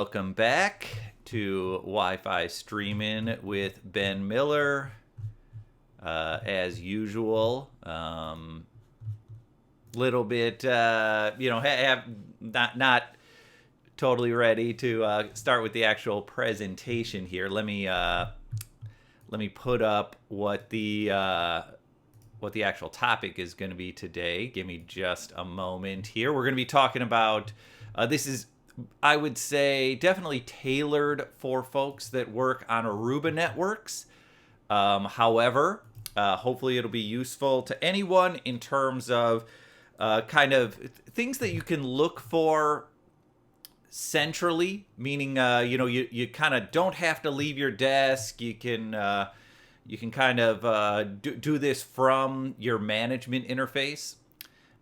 Welcome back to Wi-Fi Streamin with Ben Miller. As usual, little bit, have not totally ready to start with the actual presentation here. Let me put up what the actual topic is going to be today. Give me just a moment here. We're going to be talking about this is, I would say, definitely tailored for folks that work on Aruba networks. However, hopefully it'll be useful to anyone in terms of kind of things that you can look for centrally, meaning you kind of don't have to leave your desk. You can kind of do this from your management interface,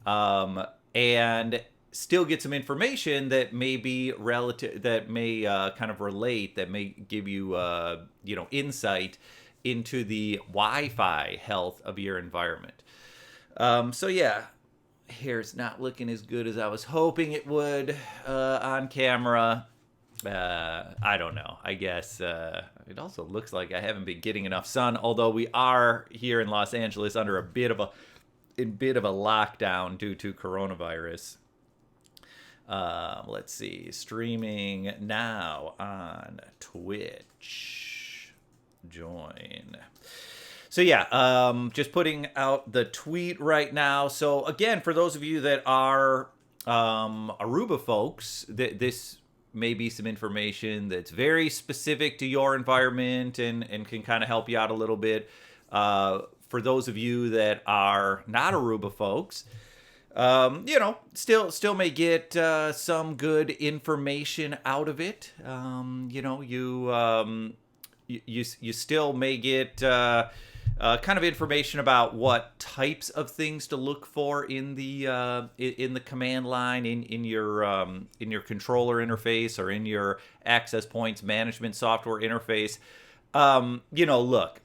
and still get some information that may be relative, that may kind of relate, that may give you insight into the Wi-Fi health of your environment. So yeah, hair's not looking as good as I was hoping it would on camera. I don't know. I guess it also looks like I haven't been getting enough sun, although we are here in Los Angeles under a bit of a lockdown due to coronavirus. Let's see, streaming now on Twitch. Join. So yeah, just putting out the tweet right now. So again, for those of you that are Aruba folks, this may be some information that's very specific to your environment and can kind of help you out a little bit. For those of you that are not Aruba folks, still may get some good information out of it. You still may get kind of information about what types of things to look for in the command line, in your controller interface, or in your access points management software interface. Look,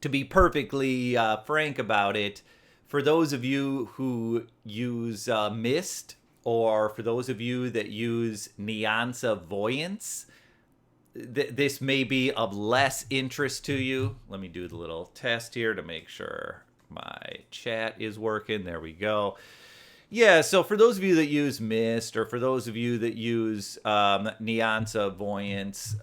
to be perfectly frank about it, for those of you who use Mist, or for those of you that use Nianza Voyance, this may be of less interest to you. Let me do the little test here to make sure my chat is working. There we go. Yeah, so for those of you that use Mist, or for those of you that use Nianza Voyance,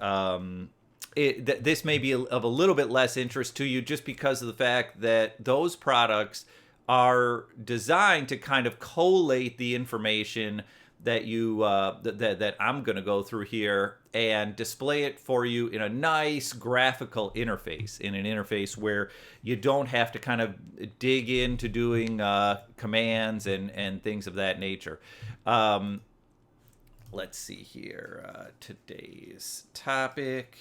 this may be of a little bit less interest to you, just because of the fact that those products are designed to kind of collate the information that that I'm going to go through here and display it for you in a nice graphical interface, in an interface where you don't have to kind of dig into doing commands and things of that nature. Let's see here. Today's topic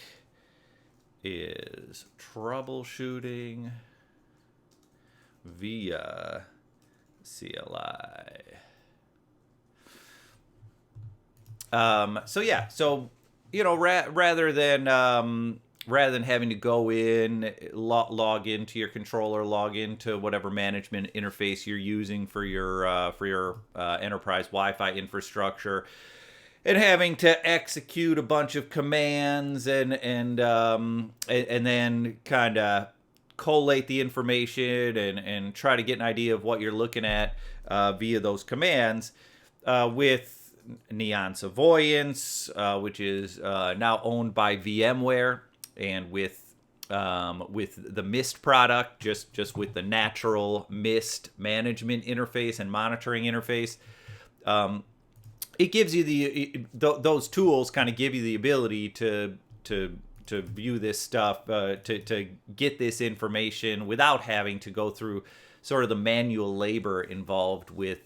is troubleshooting via CLI. Rather than having to go in, log into your controller, log into whatever management interface you're using for your enterprise Wi-Fi infrastructure, and having to execute a bunch of commands and then kind of collate the information and try to get an idea of what you're looking at via those commands, with Nianza Voyance, which is now owned by VMware, and with the Mist product, just with the natural Mist management interface and monitoring interface. It gives you those tools kind of give you the ability to view this stuff, to get this information without having to go through sort of the manual labor involved with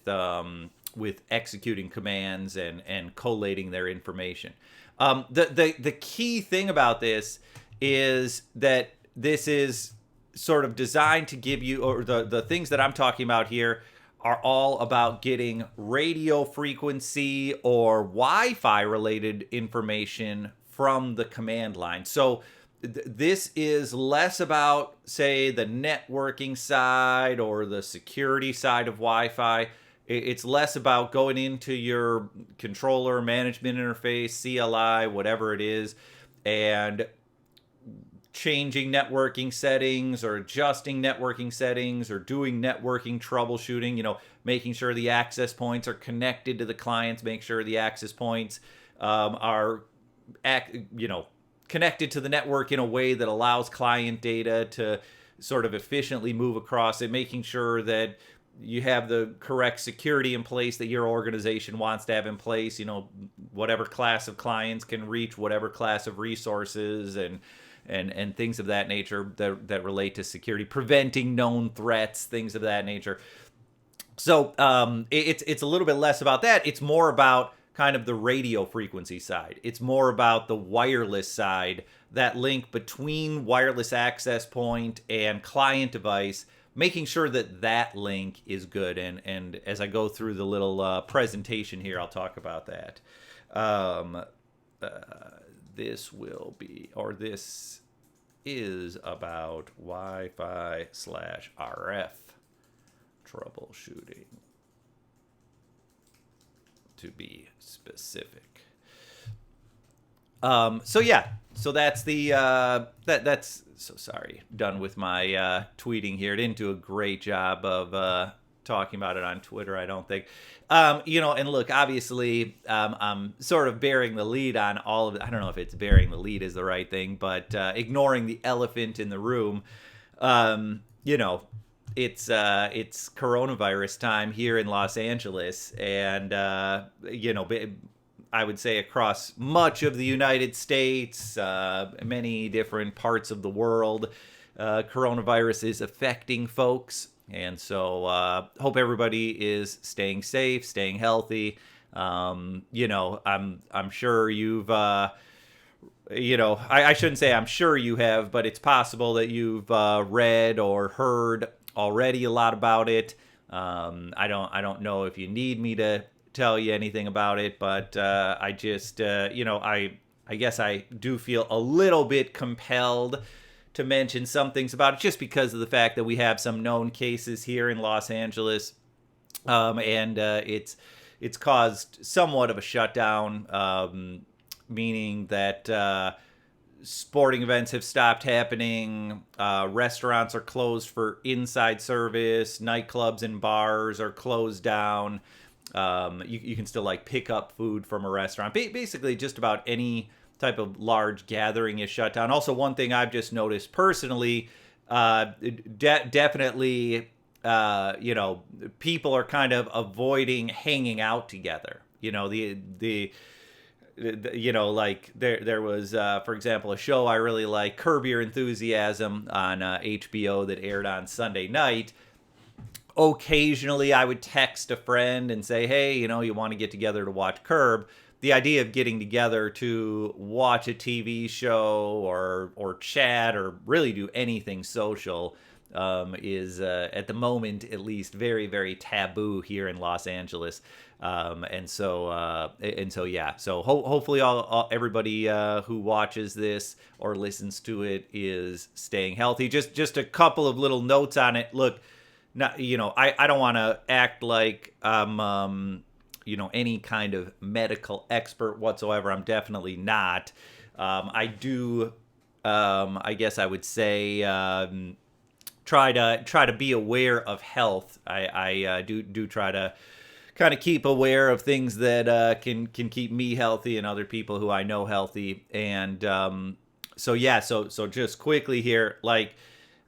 executing commands and collating their information. The key thing about this is that this is sort of designed to give you, or the things that I'm talking about here are all about getting radio frequency or Wi-Fi related information from the command line. So this is less about, say, the networking side or the security side of Wi-Fi. It's less about going into your controller management interface, CLI, whatever it is, and changing networking settings or adjusting networking settings or doing networking troubleshooting, making sure the access points are connected to the clients, make sure the access points are, connected to the network in a way that allows client data to sort of efficiently move across it, making sure that you have the correct security in place that your organization wants to have in place, whatever class of clients can reach whatever class of resources and things of that nature that relate to security, preventing known threats, things of that nature. So it's a little bit less about that. It's more about kind of the radio frequency side. It's more about the wireless side, that link between wireless access point and client device, making sure that that link is good. And as I go through the little presentation here, I'll talk about that. This is about Wi-Fi/RF troubleshooting, to be specific. So that's the that's so sorry. Done with my tweeting here. Didn't do a great job of talking about it on Twitter, I don't think. And look, obviously, I'm sort of bearing the lead on all of it. I don't know if it's bearing the lead is the right thing, but ignoring the elephant in the room. It's coronavirus time here in Los Angeles, and I would say across much of the United States, many different parts of the world, coronavirus is affecting folks. And so hope everybody is staying safe, staying healthy. I'm sure you've, I shouldn't say I'm sure you have, but it's possible that you've read or heard already a lot about it. I don't know if you need me to tell you anything about it, but I just, I guess I do feel a little bit compelled to mention some things about it, just because of the fact that we have some known cases here in Los Angeles, and it's caused somewhat of a shutdown, meaning that sporting events have stopped happening, restaurants are closed for inside service, nightclubs and bars are closed down. You can still pick up food from a restaurant. Basically, just about any type of large gathering is shut down. Also, one thing I've just noticed personally, definitely, people are kind of avoiding hanging out together. There was, for example, a show I really like, Curb Your Enthusiasm, on HBO that aired on Sunday night. Occasionally, I would text a friend and say, hey, you want to get together to watch Curb. The idea of getting together to watch a TV show or chat or really do anything social is, at the moment at least, very, very taboo here in Los Angeles. So hopefully everybody who watches this or listens to it is staying healthy. Just a couple of little notes on it. Look, I don't want to act like I'm any kind of medical expert whatsoever. I'm definitely not. I do, I guess I would say, try to be aware of health. I do try to kind of keep aware of things that can keep me healthy and other people who I know healthy. And so just quickly here,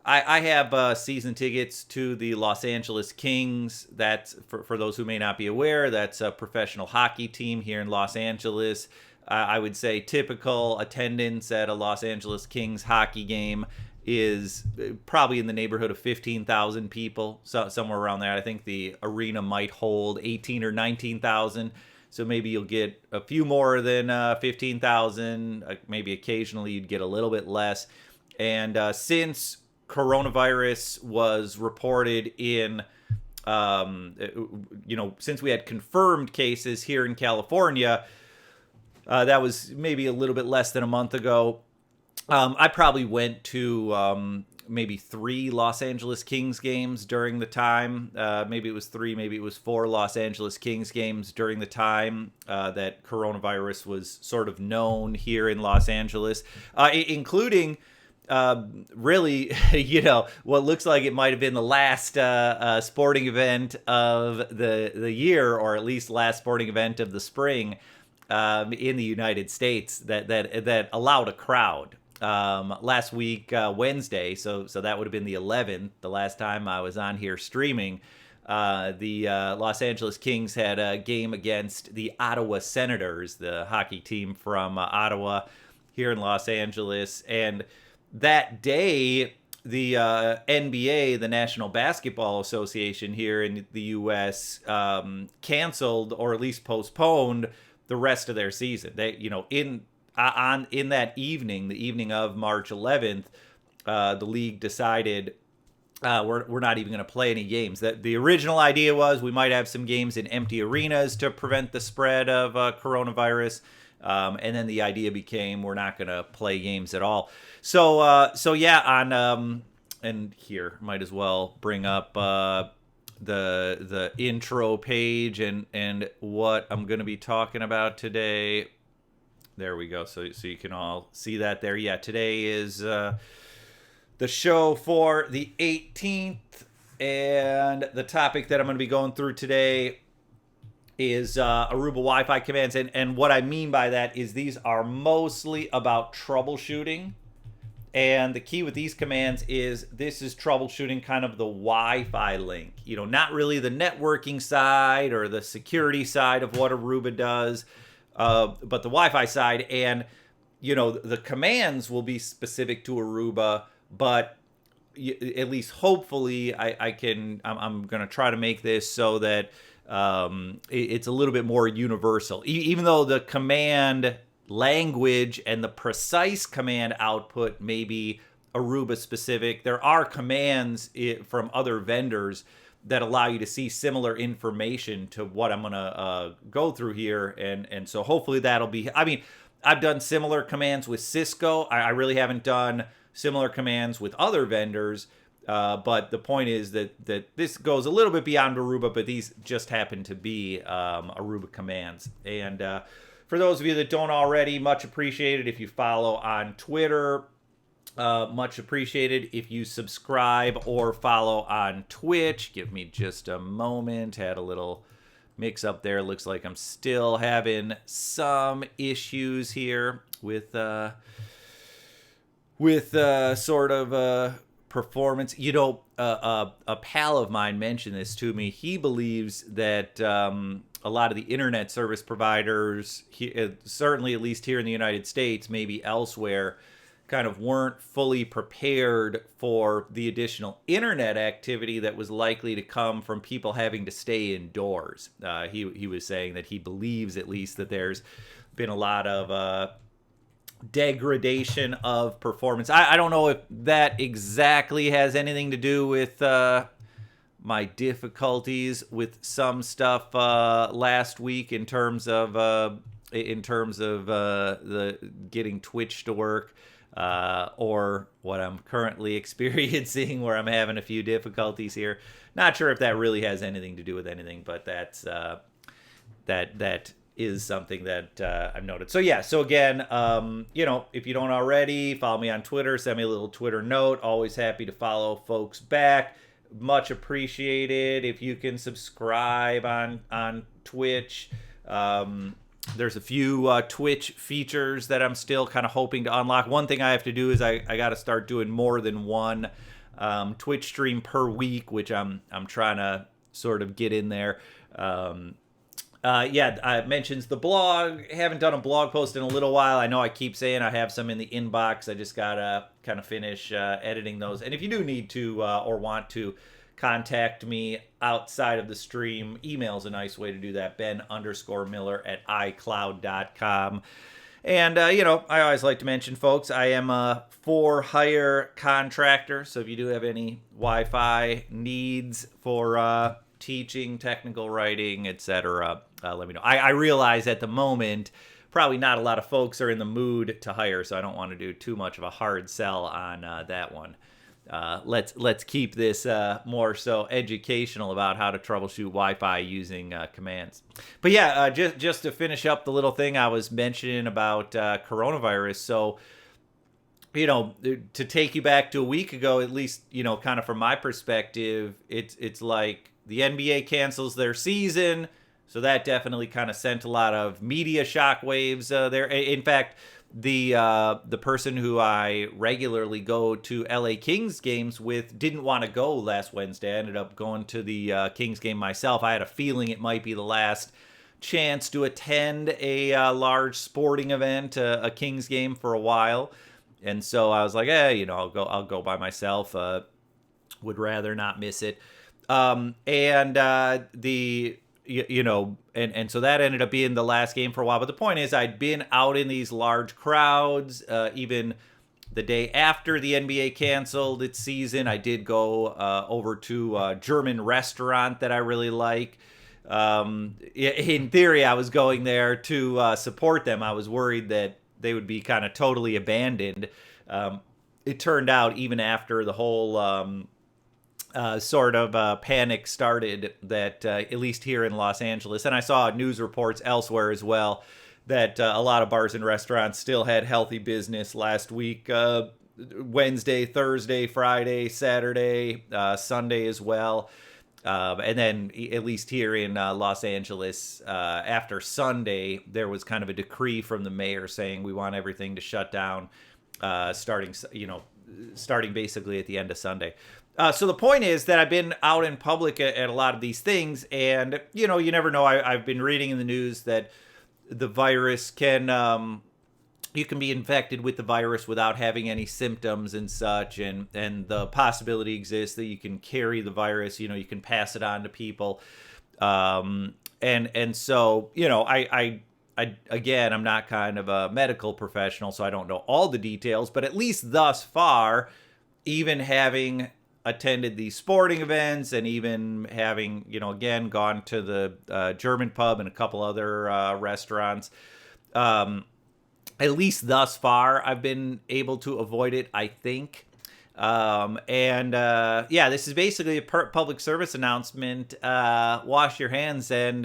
I have season tickets to the Los Angeles Kings. That's, for those who may not be aware, that's a professional hockey team here in Los Angeles. I would say typical attendance at a Los Angeles Kings hockey game is probably in the neighborhood of 15,000 people, so somewhere around there. I think the arena might hold 18 or 19,000. So maybe you'll get a few more than 15,000. Maybe occasionally you'd get a little bit less. And since coronavirus was reported in, since we had confirmed cases here in California, that was maybe a little bit less than a month ago. I probably went to maybe 3 Los Angeles Kings games during the time. Maybe it was 3, maybe it was 4 Los Angeles Kings games during the time that coronavirus was sort of known here in Los Angeles, including really, what looks like it might have been the last sporting event of the year, or at least last sporting event of the spring in the United States that allowed a crowd. Last week, Wednesday, so that would have been the 11th, the last time I was on here streaming. The Los Angeles Kings had a game against the Ottawa Senators, the hockey team from Ottawa here in Los Angeles. And that day, the NBA, the National Basketball Association here in the U.S., canceled or at least postponed the rest of their season. They, in that evening, the evening of March 11th, the league decided we're not even going to play any games. That the original idea was we might have some games in empty arenas to prevent the spread of coronavirus, and then the idea became we're not going to play games at all. So yeah, and here might as well bring up the intro page and what I'm going to be talking about today. There we go. So you can all see that there. Yeah, today is the show for the 18th, and the topic that I'm going to be going through today is Aruba Wi-Fi commands. And what I mean by that is these are mostly about troubleshooting. And the key with these commands is this is troubleshooting kind of the Wi-Fi link. Not really the networking side or the security side of what Aruba does, but the Wi-Fi side. And, the commands will be specific to Aruba, but at least hopefully I'm going to try to make this so that it's a little bit more universal. Even though the command language and the precise command output may be Aruba specific, there are commands from other vendors that allow you to see similar information to what I'm going to go through here. And so hopefully that'll be, I've done similar commands with Cisco. I really haven't done similar commands with other vendors. But the point is that this goes a little bit beyond Aruba, but these just happen to be Aruba commands. And for those of you that don't already, much appreciated if you follow on Twitter. Much appreciated if you subscribe or follow on Twitch. Give me just a moment. Had a little mix up there. Looks like I'm still having some issues here with sort of performance. A pal of mine mentioned this to me. He believes that a lot of the internet service providers, certainly at least here in the United States, maybe elsewhere, kind of weren't fully prepared for the additional internet activity that was likely to come from people having to stay indoors. He was saying that he believes at least that there's been a lot of degradation of performance. I don't know if that exactly has anything to do with my difficulties with some stuff last week in terms of the getting Twitch to work, or what I'm currently experiencing where I'm having a few difficulties here. Not sure if that really has anything to do with anything, but that's that is something that I've noted. So yeah, so again, if you don't already, follow me on Twitter, send me a little Twitter note. Always happy to follow folks back. Much appreciated if you can subscribe on Twitch. There's a few Twitch features that I'm still kind of hoping to unlock. One thing I have to do is I got to start doing more than one Twitch stream per week, which I'm trying to sort of get in there. It mentions the blog. Haven't done a blog post in a little while. I know I keep saying I have some in the inbox. I just gotta kind of finish editing those. And if you do need to or want to contact me outside of the stream, email's a nice way to do that. Ben_Miller@iCloud.com. And, I always like to mention, folks, I am a for-hire contractor. So if you do have any Wi-Fi needs for teaching, technical writing, etc., let me know. I realize at the moment, probably not a lot of folks are in the mood to hire, so I don't want to do too much of a hard sell on that one. let's keep this more so educational about how to troubleshoot Wi-Fi using commands. But yeah, just to finish up the little thing I was mentioning about coronavirus. So, to take you back to a week ago, at least, kind of from my perspective, it's like the NBA cancels their season. So that definitely kind of sent a lot of media shockwaves there. In fact, the person who I regularly go to LA Kings games with didn't want to go last Wednesday. I ended up going to the Kings game myself. I had a feeling it might be the last chance to attend a large sporting event, a Kings game for a while. And so I was like, I'll go by myself. Would rather not miss it. And so that ended up being the last game for a while. But the point is, I'd been out in these large crowds, even the day after the NBA canceled its season. I did go over to a German restaurant that I really like. In theory, I was going there to support them. I was worried that they would be kind of totally abandoned. It turned out, even after the whole panic started, that at least here in Los Angeles, and I saw news reports elsewhere as well, that a lot of bars and restaurants still had healthy business last week, Wednesday, Thursday, Friday, Saturday, Sunday as well. And then at least here in Los Angeles, after Sunday, there was kind of a decree from the mayor saying we want everything to shut down starting basically at the end of Sunday. So the point is that I've been out in public at a lot of these things, and, you never know. I've been reading in the news that the virus you can be infected with the virus without having any symptoms and such, and the possibility exists that you can carry the virus, you can pass it on to people. And so, I'm not kind of a medical professional, so I don't know all the details, but at least thus far, even having attended these sporting events and even having, again, gone to the German pub and a couple other restaurants, at least thus far, I've been able to avoid it, I think. This is basically a public service announcement. Wash your hands and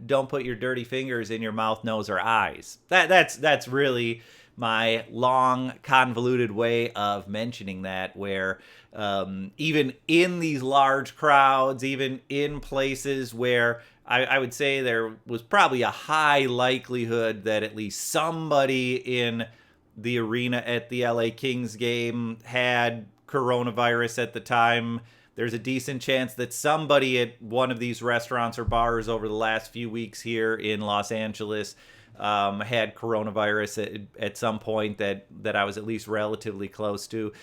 don't put your dirty fingers in your mouth, nose, or eyes. That's really my long, convoluted way of mentioning that, where even in these large crowds, even in places where I would say there was probably a high likelihood that at least somebody in the arena at the LA Kings game had coronavirus at the time. There's a decent chance that somebody at one of these restaurants or bars over the last few weeks here in Los Angeles had coronavirus at some point that I was at least relatively close to.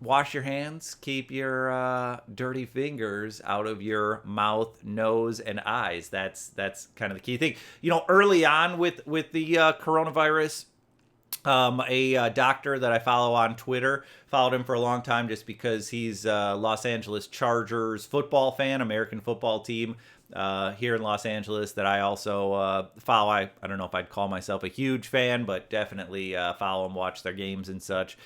Wash your hands, keep your dirty fingers out of your mouth, nose, and eyes. That's kind of the key thing. Early on with the coronavirus, a doctor that I follow on Twitter, followed him for a long time just because he's a Los Angeles Chargers football fan, American football team here in Los Angeles that I also follow. I don't know if I'd call myself a huge fan, but definitely follow them, watch their games and such.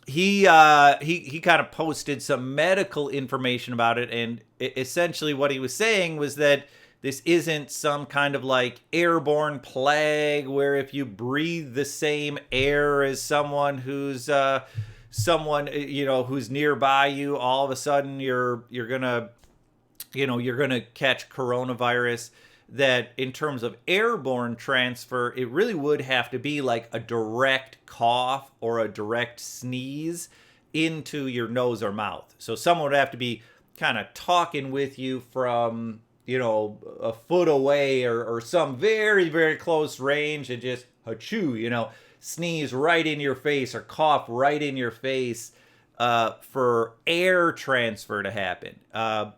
He kind of posted some medical information about it, and essentially what he was saying was that this isn't some kind of like airborne plague where if you breathe the same air as someone who's who's nearby you, all of a sudden you're gonna catch coronavirus. That in terms of airborne transfer, it really would have to be like a direct cough or a direct sneeze into your nose or mouth. So someone would have to be kind of talking with you from, a foot away or some very, very close range and just achoo, sneeze right in your face or cough right in your face for air transfer to happen.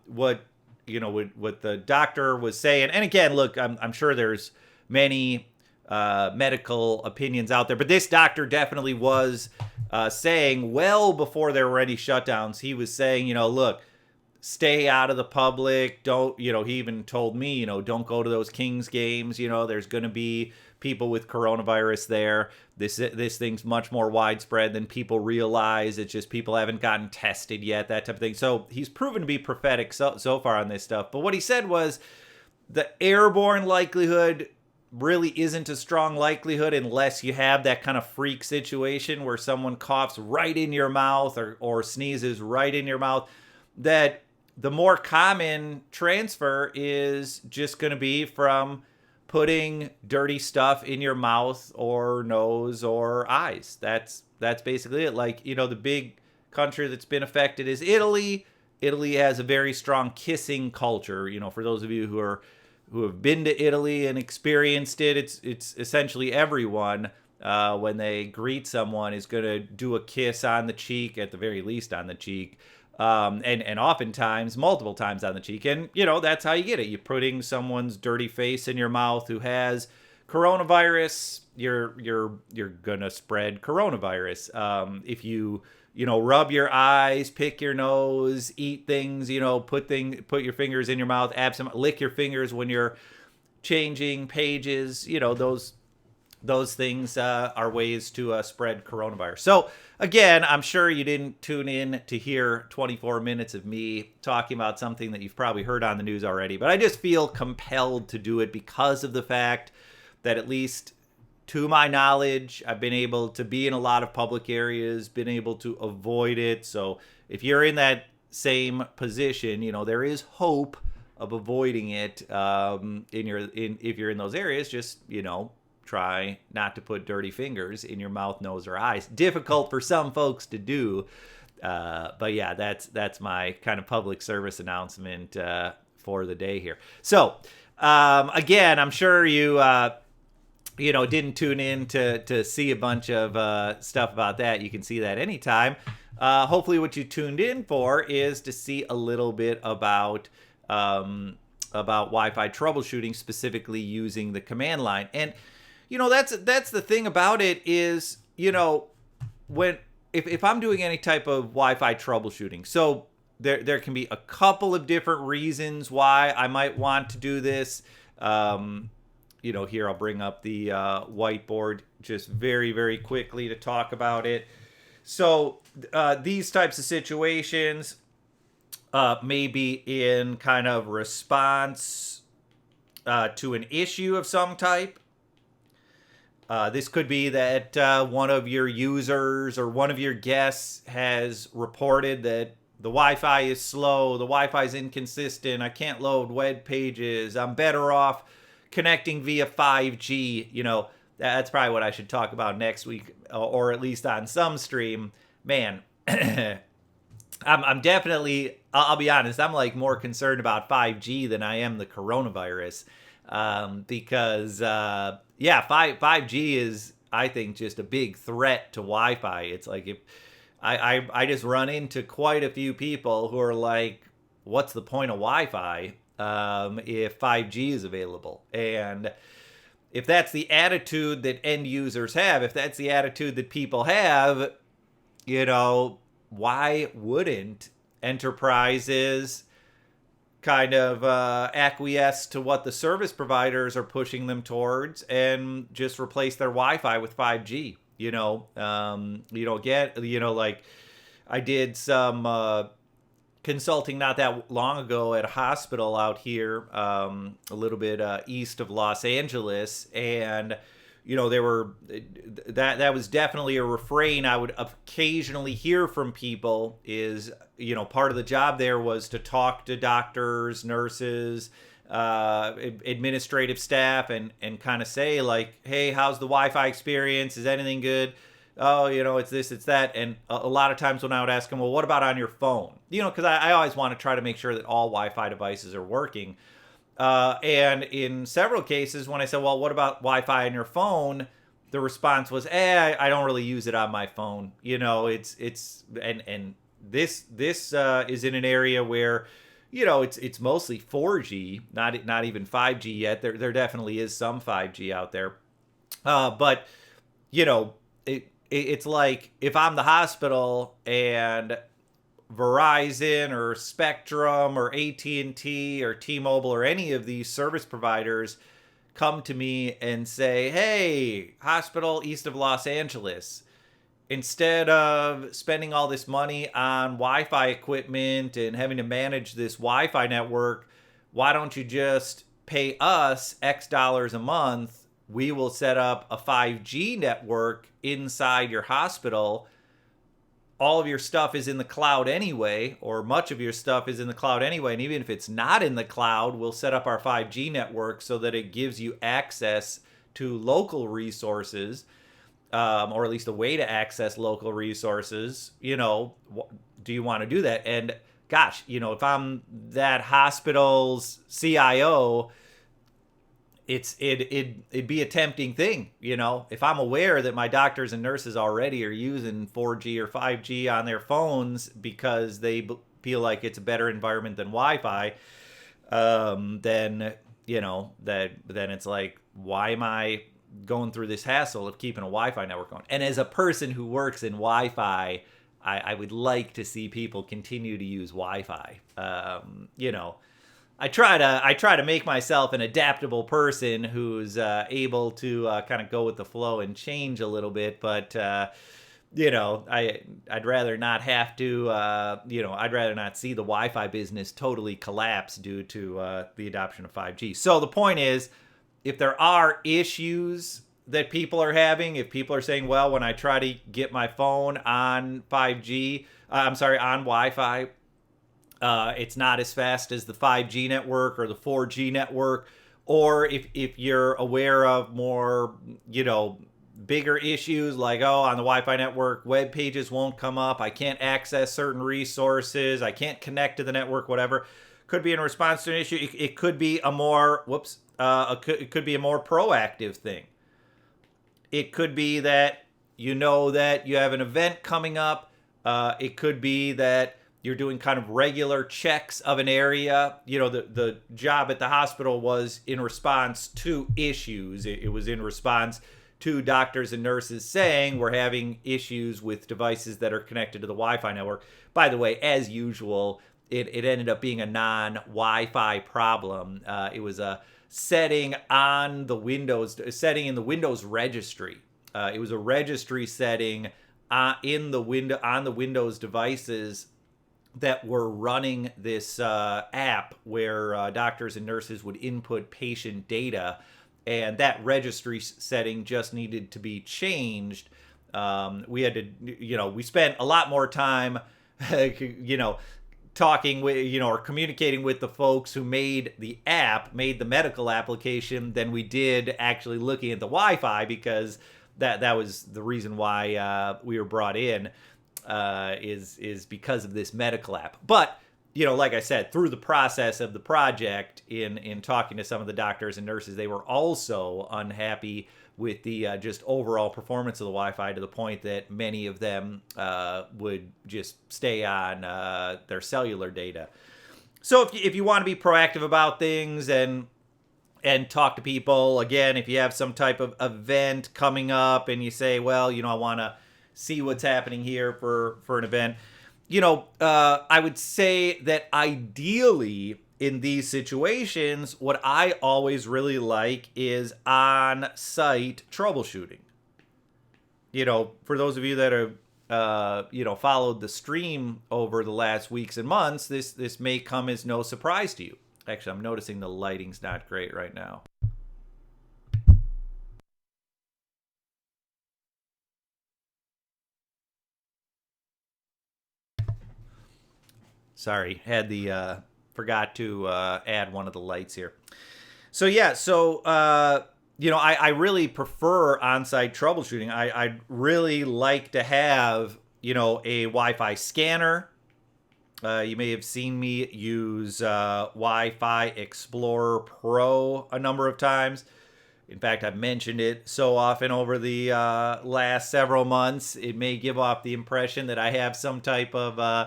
What the doctor was saying, and again, look, I'm sure there's many medical opinions out there, but this doctor definitely was saying, well before there were any shutdowns, he was saying, look, stay out of the public. Don't, he even told me, don't go to those Kings games. There's going to be people with coronavirus there. This thing's much more widespread than people realize. It's just people haven't gotten tested yet, that type of thing. So he's proven to be prophetic so far on this stuff. But what he said was the airborne likelihood really isn't a strong likelihood unless you have that kind of freak situation where someone coughs right in your mouth or sneezes right in your mouth. That the more common transfer is just going to be from putting dirty stuff in your mouth or nose or eyes. That's basically it. Like, you know, the big country that's been affected is Italy. Italy has a very strong kissing culture. You know, for those of you who have been to Italy and experienced it, it's essentially everyone when they greet someone is going to do a kiss on the cheek, at the very least on the cheek. And oftentimes multiple times on the cheek. And, you know, that's how you get it. You're putting someone's dirty face in your mouth who has coronavirus. You're gonna spread coronavirus. If you rub your eyes, pick your nose, eat things, put your fingers in your mouth, lick your fingers when you're changing pages, those things are ways to spread coronavirus. So again, I'm sure you didn't tune in to hear 24 minutes of me talking about something that you've probably heard on the news already, but I just feel compelled to do it because of the fact that, at least to my knowledge, I've been able to be in a lot of public areas, been able to avoid it. So if you're in that same position, there is hope of avoiding it. If you're in those areas, just, try not to put dirty fingers in your mouth, nose, or eyes. Difficult for some folks to do. But yeah, that's my kind of public service announcement for the day here. So again, I'm sure you didn't tune in to see a bunch of stuff about that. You can see that anytime. Hopefully what you tuned in for is to see a little bit about Wi-Fi troubleshooting, specifically using the command line. And that's the thing about it is, if I'm doing any type of Wi-Fi troubleshooting, so there can be a couple of different reasons why I might want to do this. Here I'll bring up the whiteboard just very, very quickly to talk about it. So these types of situations may be in kind of response to an issue of some type. This could be that one of your users or one of your guests has reported that the Wi-Fi is slow, the Wi-Fi is inconsistent, I can't load web pages, I'm better off connecting via 5G. That's probably what I should talk about next week, or at least on some stream. Man, I'm definitely, I'll be honest, I'm like more concerned about 5G than I am the coronavirus. Because 5G is, I think, just a big threat to Wi-Fi. It's like, if I just run into quite a few people who are like, what's the point of Wi-Fi if 5G is available? And if that's the attitude that end users have, if that's the attitude that people have, why wouldn't enterprises kind of acquiesce to what the service providers are pushing them towards and just replace their Wi-Fi with 5G? Like I did some consulting not that long ago at a hospital out here, a little bit east of Los Angeles, and there were that was definitely a refrain I would occasionally hear from people is, part of the job there was to talk to doctors, nurses, administrative staff, and kind of say like, hey, how's the Wi-Fi experience? Is anything good? Oh, it's this, it's that. And a lot of times when I would ask them, well, what about on your phone? Because I always want to try to make sure that all Wi-Fi devices are working. And in several cases, when I said, well, what about Wi-Fi on your phone? The response was, I don't really use it on my phone. And this is in an area where, it's mostly 4G, not even 5G yet. There definitely is some 5G out there. But, it's like if I'm the hospital and Verizon or Spectrum or AT&T or T-Mobile or any of these service providers come to me and say, hey, hospital east of Los Angeles, instead of spending all this money on Wi-Fi equipment and having to manage this Wi-Fi network, why don't you just pay us X dollars a month? We will set up a 5G network inside your hospital. All of your stuff is in the cloud anyway, or much of your stuff is in the cloud anyway. And even if it's not in the cloud, we'll set up our 5G network so that it gives you access to local resources, or at least a way to access local resources. You know, do you want to do that? And gosh, you know, if I'm that hospital's CIO, it'd be a tempting thing. You know, if I'm aware that my doctors and nurses already are using 4G or 5G on their phones because they feel like it's a better environment than Wi-Fi, then, you know, then it's like, why am I going through this hassle of keeping a Wi-Fi network going? And as a person who works in Wi-Fi, I would like to see people continue to use Wi-Fi. You know, I try to make myself an adaptable person who's able to kind of go with the flow and change a little bit. But you know, I'd rather not have to. You know, I'd rather not see the Wi-Fi business totally collapse due to the adoption of 5G. So the point is, if there are issues that people are having, if people are saying, well, when I try to get my phone on 5G, on Wi-Fi, it's not as fast as the 5G network or the 4G network, or if you're aware of more, you know, bigger issues like, oh, on the Wi-Fi network, web pages won't come up, I can't access certain resources, I can't connect to the network, whatever. Could be in response to an issue. It could be a more, it could be a more proactive thing. It could be that you know that you have an event coming up. It could be that you're doing kind of regular checks of an area. You know, the job at the hospital was in response to issues. It was in response to doctors and nurses saying we're having issues with devices that are connected to the Wi-Fi network. By the way, as usual, it ended up being a non-Wi-Fi problem. It was a setting in the Windows registry. It was a registry setting on the Windows devices that were running this app where doctors and nurses would input patient data, and that registry setting just needed to be changed. We had to, you know, we spent a lot more time, you know, talking with, you know, or communicating with the folks who made the medical application than we did actually looking at the Wi-Fi, because that was the reason why we were brought in, is because of this medical app. But, you know, like I said, through the process of the project, in talking to some of the doctors and nurses, they were also unhappy with the just overall performance of the Wi-Fi, to the point that many of them would just stay on their cellular data. So if you want to be proactive about things and talk to people, again, if you have some type of event coming up and you say, well, you know, I want to see what's happening here for an event, you know, I would say that ideally in these situations, what I always really like is on-site troubleshooting. You know, for those of you that have, you know, followed the stream over the last weeks and months, this may come as no surprise to you. Actually, I'm noticing the lighting's not great right now. Sorry, had the forgot to add one of the lights here. So yeah, you know, I really prefer on-site troubleshooting. I'd really like to have, you know, a Wi-Fi scanner. You may have seen me use Wi-Fi Explorer Pro a number of times. In fact, I've mentioned it so often over the last several months, it may give off the impression that I have some type of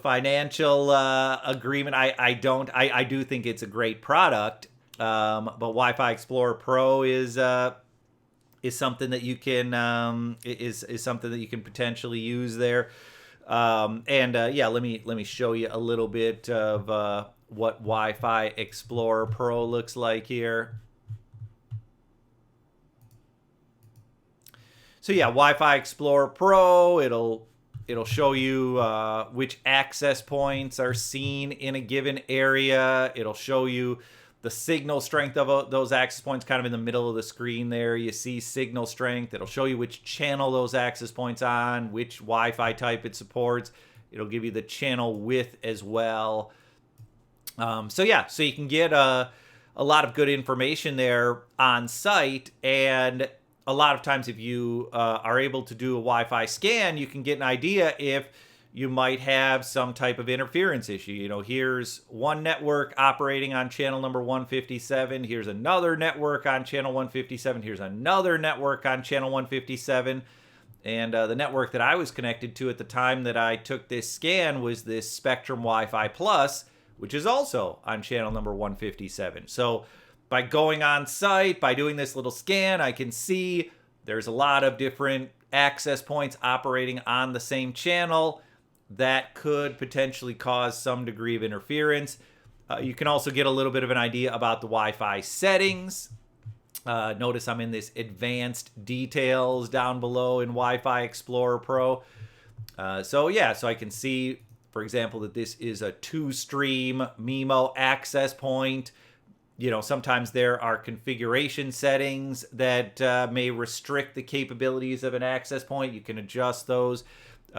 financial agreement. I don't. I do think it's a great product, but Wi-Fi Explorer Pro is something that you can is something that you can potentially use there. Yeah, let me show you a little bit of what Wi-Fi Explorer Pro looks like here. So yeah, Wi-Fi Explorer Pro, it'll show you which access points are seen in a given area. It'll show you the signal strength of those access points kind of in the middle of the screen there. You see signal strength. It'll show you which channel those access points on, which Wi-Fi type it supports. It'll give you the channel width as well. So yeah, so you can get a lot of good information there on site. And a lot of times if you are able to do a Wi-Fi scan, you can get an idea if you might have some type of interference issue. You know, here's one network operating on channel number 157. Here's another network on channel 157. Here's another network on channel 157. And the network that I was connected to at the time that I took this scan was this Spectrum Wi-Fi Plus, which is also on channel number 157. So by going on site, by doing this little scan, I can see there's a lot of different access points operating on the same channel that could potentially cause some degree of interference. You can also get a little bit of an idea about the Wi-Fi settings. Notice I'm in this advanced details down below in Wi-Fi Explorer Pro. So I can see, for example, that this is a 2-stream MIMO access point. You know, sometimes there are configuration settings that may restrict the capabilities of an access point. You can adjust those.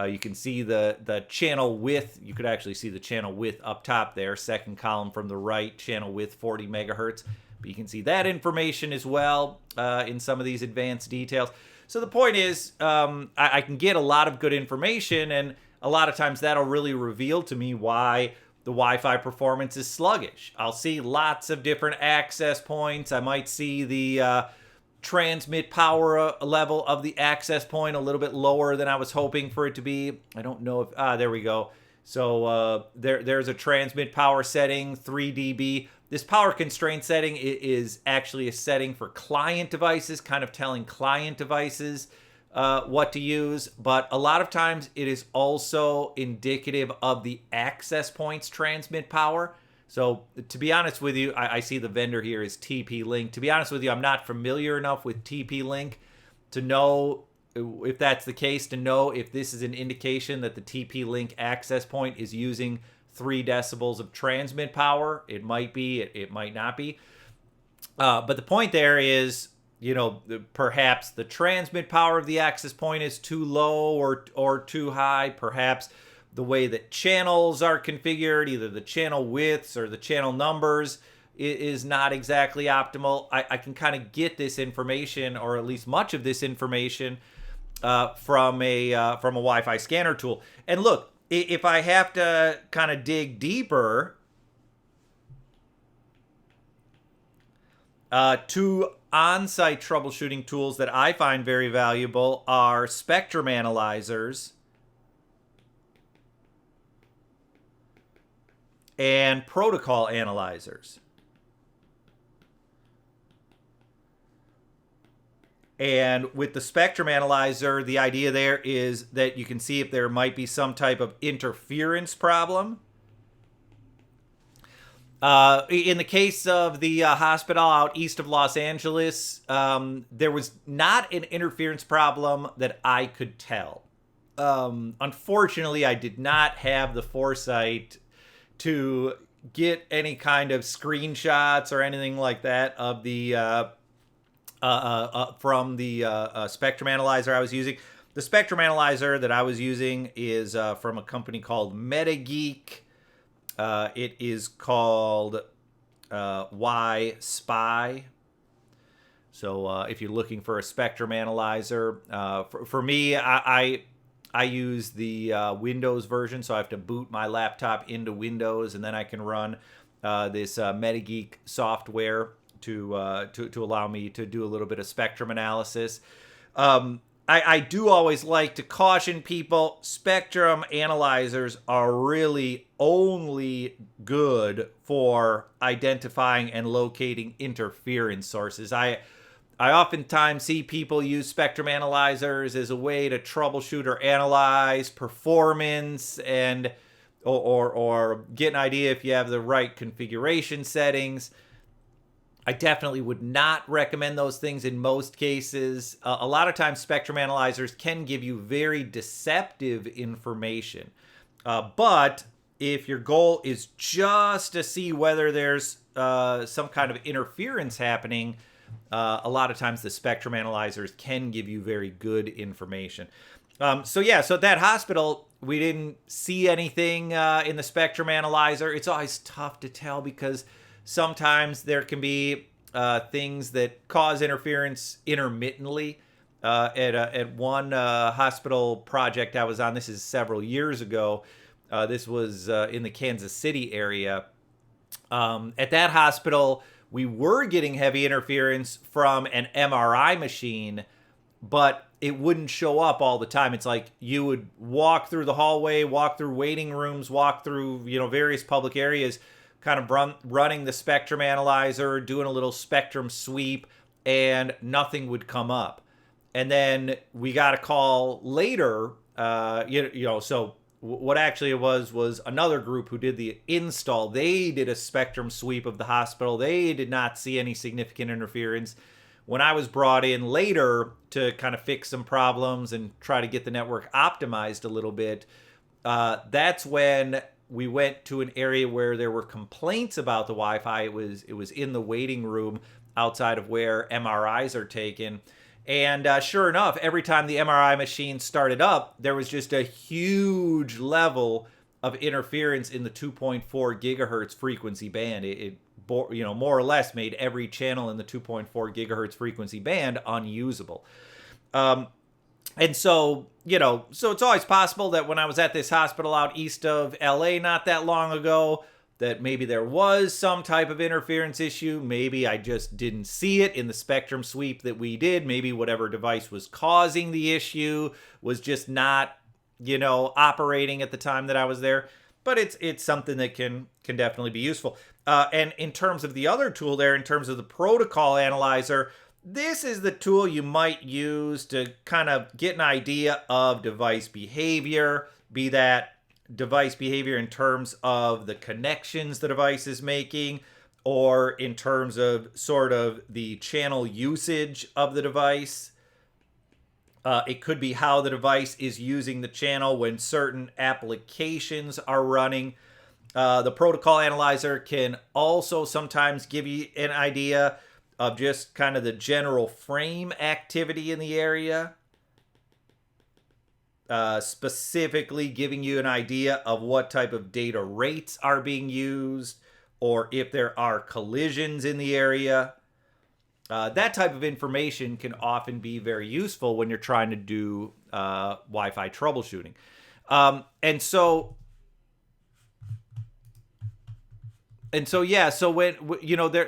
You can see the channel width. You could actually see the channel width up top there, second column from the right, channel width 40 megahertz. But you can see that information as well in some of these advanced details. So the point is, I can get a lot of good information, and a lot of times that'll really reveal to me why the Wi-Fi performance is sluggish. I'll see lots of different access points. I might see the transmit power level of the access point a little bit lower than I was hoping for it to be. I don't know if, there we go. So there's a transmit power setting, 3 dB. This power constraint setting is actually a setting for client devices, kind of telling client devices what to use. But a lot of times it is also indicative of the access point's transmit power. So to be honest with you, I see the vendor here is TP-Link. To be honest with you, I'm not familiar enough with TP-Link to know if that's the case, to know if this is an indication that the TP-Link access point is using 3 decibels of transmit power. It might be, it might not be. But the point there is, you know, perhaps the transmit power of the access point is too low or too high. Perhaps the way that channels are configured, either the channel widths or the channel numbers, is not exactly optimal. I can kind of get this information, or at least much of this information, from a Wi-Fi scanner tool. And look, if I have to kind of dig deeper, 2 on-site troubleshooting tools that I find very valuable are spectrum analyzers and protocol analyzers. And with the spectrum analyzer, the idea there is that you can see if there might be some type of interference problem. In the case of the hospital out east of Los Angeles, there was not an interference problem that I could tell. Unfortunately, I did not have the foresight to get any kind of screenshots or anything like that of the from the spectrum analyzer I was using. The spectrum analyzer that I was using is from a company called MetaGeek. It is called Y-Spy. So if you're looking for a spectrum analyzer, for me, I use the Windows version, so I have to boot my laptop into Windows, and then I can run this MetaGeek software to allow me to do a little bit of spectrum analysis. I do always like to caution people, spectrum analyzers are really only good for identifying and locating interference sources. I oftentimes see people use spectrum analyzers as a way to troubleshoot or analyze performance, and or get an idea if you have the right configuration settings. I definitely would not recommend those things in most cases. A lot of times spectrum analyzers can give you very deceptive information. But if your goal is just to see whether there's some kind of interference happening, a lot of times the spectrum analyzers can give you very good information. So at that hospital, we didn't see anything in the spectrum analyzer. It's always tough to tell because sometimes there can be things that cause interference intermittently. At one hospital project I was on, this is several years ago, this was in the Kansas City area. At that hospital, we were getting heavy interference from an MRI machine, but it wouldn't show up all the time. It's like you would walk through the hallway, walk through waiting rooms, walk through, various public areas, kind of running the spectrum analyzer, doing a little spectrum sweep, and nothing would come up. And then we got a call later, so what actually it was another group who did the install. They did a spectrum sweep of the hospital. They did not see any significant interference. When I was brought in later to kind of fix some problems and try to get the network optimized a little bit, that's when we went to an area where there were complaints about the Wi-Fi. It was in the waiting room outside of where MRIs are taken. And sure enough, every time the MRI machine started up, there was just a huge level of interference in the 2.4 gigahertz frequency band. It more or less made every channel in the 2.4 gigahertz frequency band unusable. And so it's always possible that when I was at this hospital out east of LA not that long ago, that maybe there was some type of interference issue. Maybe I just didn't see it in the spectrum sweep that we did. Maybe whatever device was causing the issue was just not, operating at the time that I was there. But it's something that can definitely be useful. And in terms of the other tool there, in terms of the protocol analyzer, this is the tool you might use to kind of get an idea of device behavior, be that device behavior in terms of the connections the device is making, or in terms of sort of the channel usage of the device. It could be how the device is using the channel when certain applications are running. The protocol analyzer can also sometimes give you an idea of just kind of the general frame activity in the area. Specifically giving you an idea of what type of data rates are being used, or if there are collisions in the area. That type of information can often be very useful when you're trying to do Wi-Fi troubleshooting. So when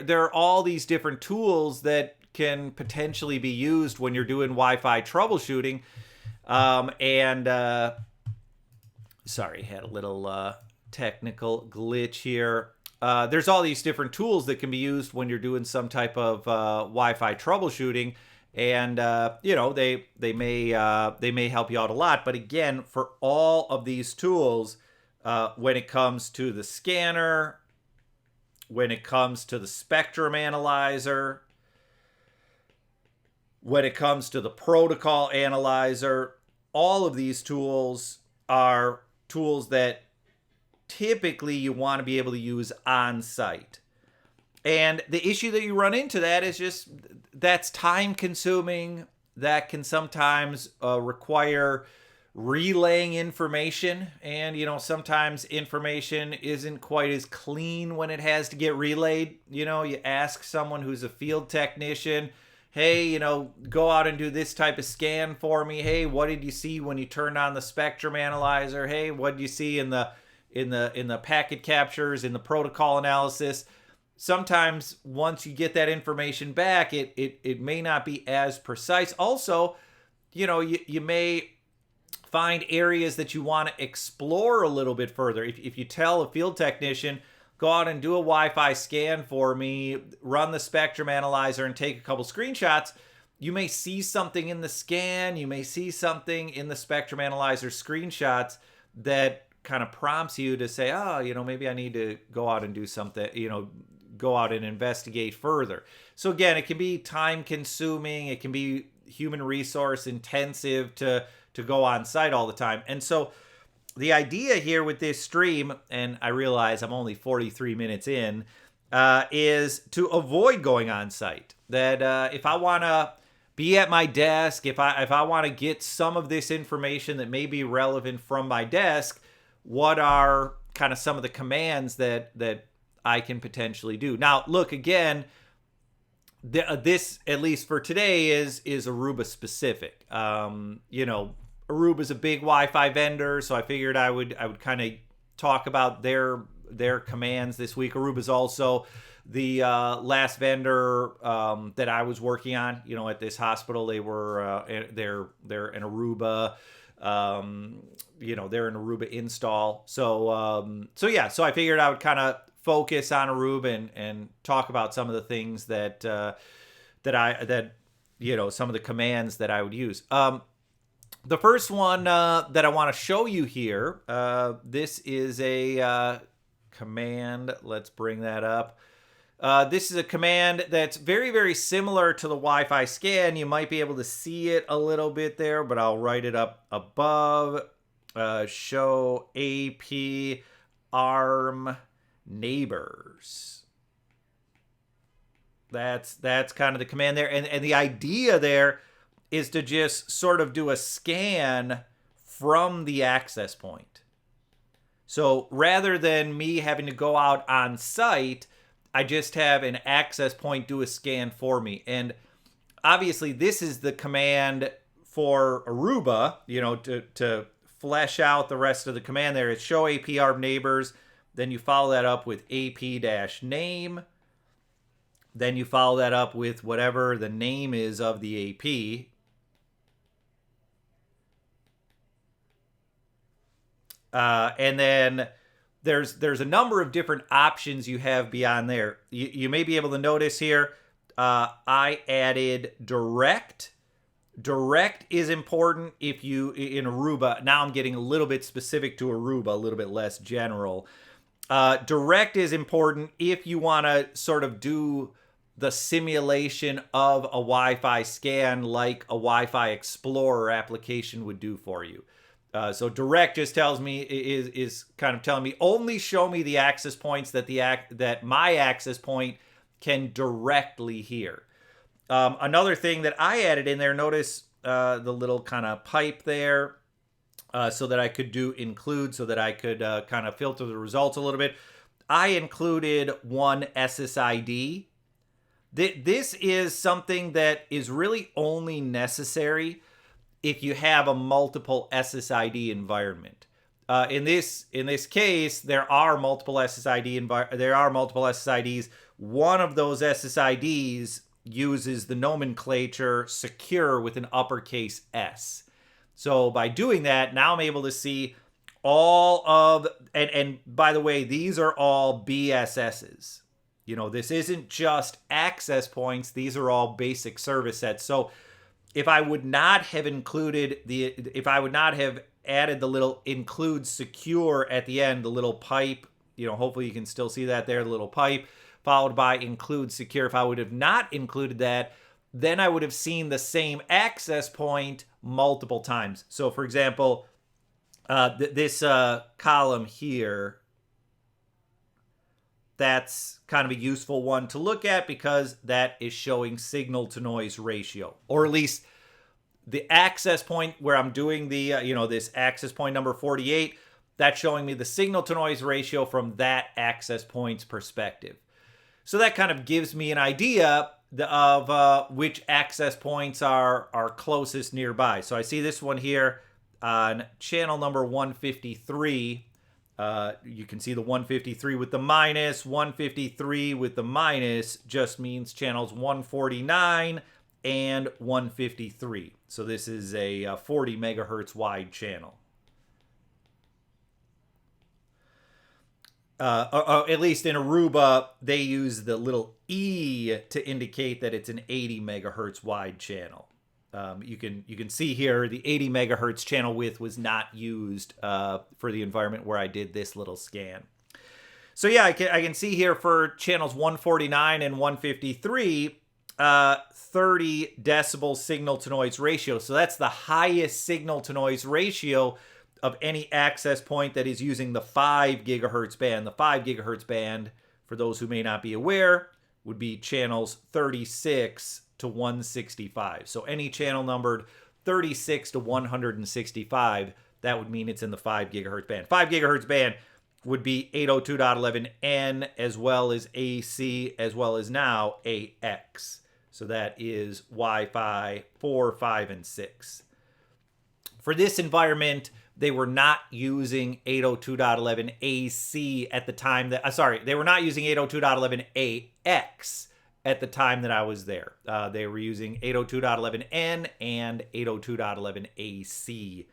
there are all these different tools that can potentially be used when you're doing Wi-Fi troubleshooting. Sorry, had a little technical glitch here. There's all these different tools that can be used when you're doing some type of Wi-Fi troubleshooting, and they may help you out a lot. But again, for all of these tools, when it comes to the scanner, when it comes to the spectrum analyzer, when it comes to the protocol analyzer, all of these tools are tools that typically you want to be able to use on site. And the issue that you run into that is just that's time consuming. That can sometimes require relaying information, and sometimes information isn't quite as clean when it has to get relayed. You ask someone who's a field technician, hey, go out and do this type of scan for me. Hey, what did you see when you turned on the spectrum analyzer? Hey, what did you see in the packet captures, in the protocol analysis? Sometimes once you get that information back, it may not be as precise. Also, you may find areas that you want to explore a little bit further. If you tell a field technician, go out and do a Wi-Fi scan for me, run the spectrum analyzer and take a couple screenshots, you may see something in the scan, you may see something in the spectrum analyzer screenshots that kind of prompts you to say, oh, maybe I need to go out and do something, go out and investigate further. So again, it can be time consuming, it can be human resource intensive to go on site all the time. And so the idea here with this stream, and I realize I'm only 43 minutes in, is to avoid going on site. That if I want to be at my desk, if I want to get some of this information that may be relevant from my desk, what are kind of some of the commands that I can potentially do? Now, look, again, this, at least for today, is Aruba specific. Aruba is a big Wi-Fi vendor, so I figured I would kind of talk about their commands this week. Aruba is also the last vendor that I was working on. At this hospital, they're an Aruba. They're an Aruba install. So I figured I would kind of focus on Aruba and talk about some of the things that some of the commands that I would use. The first one that I want to show you here, this is a command. Let's bring that up. This is a command that's very, very similar to the Wi-Fi scan. You might be able to see it a little bit there, but I'll write it up above. Show AP ARM neighbors. That's kind of the command there. And the idea there is to just sort of do a scan from the access point. So rather than me having to go out on site, I just have an access point do a scan for me. And obviously this is the command for Aruba, to flesh out the rest of the command there. It's show AP ARM neighbors. Then you follow that up with AP-name. Then you follow that up with whatever the name is of the AP. And then there's a number of different options you have beyond there. You may be able to notice here, I added direct. Direct is important if you, in Aruba, now I'm getting a little bit specific to Aruba, a little bit less general. Direct is important if you want to sort of do the simulation of a Wi-Fi scan like a Wi-Fi Explorer application would do for you. So direct just tells me, is kind of telling me only show me the access points that my access point can directly hear. Another thing that I added in there, notice the little kind of pipe there, so that I could do include, so that I could kind of filter the results a little bit. I included one SSID. This is something that is really only necessary if you have a multiple SSID environment. In this case, there are multiple SSIDs. One of those SSIDs uses the nomenclature secure with an uppercase S. So by doing that, now I'm able to see all of, and by the way, these are all BSSs. This isn't just access points. These are all basic service sets. So if I would not have added the little include secure at the end, the little pipe, hopefully you can still see that there, the little pipe, followed by include secure. If I would have not included that, then I would have seen the same access point multiple times. So for example, this column here, that's kind of a useful one to look at because that is showing signal to noise ratio, or at least the access point where I'm doing the, this access point number 48, that's showing me the signal to noise ratio from that access point's perspective. So that kind of gives me an idea of which access points are closest nearby. So I see this one here on channel number 153. You can see the 153 with the minus. 153 with the minus just means channels 149 and 153. So this is a 40 megahertz wide channel. At least in Aruba, they use the little E to indicate that it's an 80 megahertz wide channel. You can see here the 80 megahertz channel width was not used for the environment where I did this little scan. So yeah, I can see here for channels 149 and 153, 30 decibel signal to noise ratio. So that's the highest signal to noise ratio of any access point that is using the 5 gigahertz band. The 5 gigahertz band, for those who may not be aware, would be channels 36 to 165. So any channel numbered 36 to 165, that would mean it's in the 5 gigahertz band. 5 gigahertz band would be 802.11n as well as AC as well as now AX. So that is Wi-Fi 4, 5, and 6. For this environment, they were not using 802.11 AC at the time that, they were not using 802.11 AX at the time that I was there. They were using 802.11n and 802.11 AC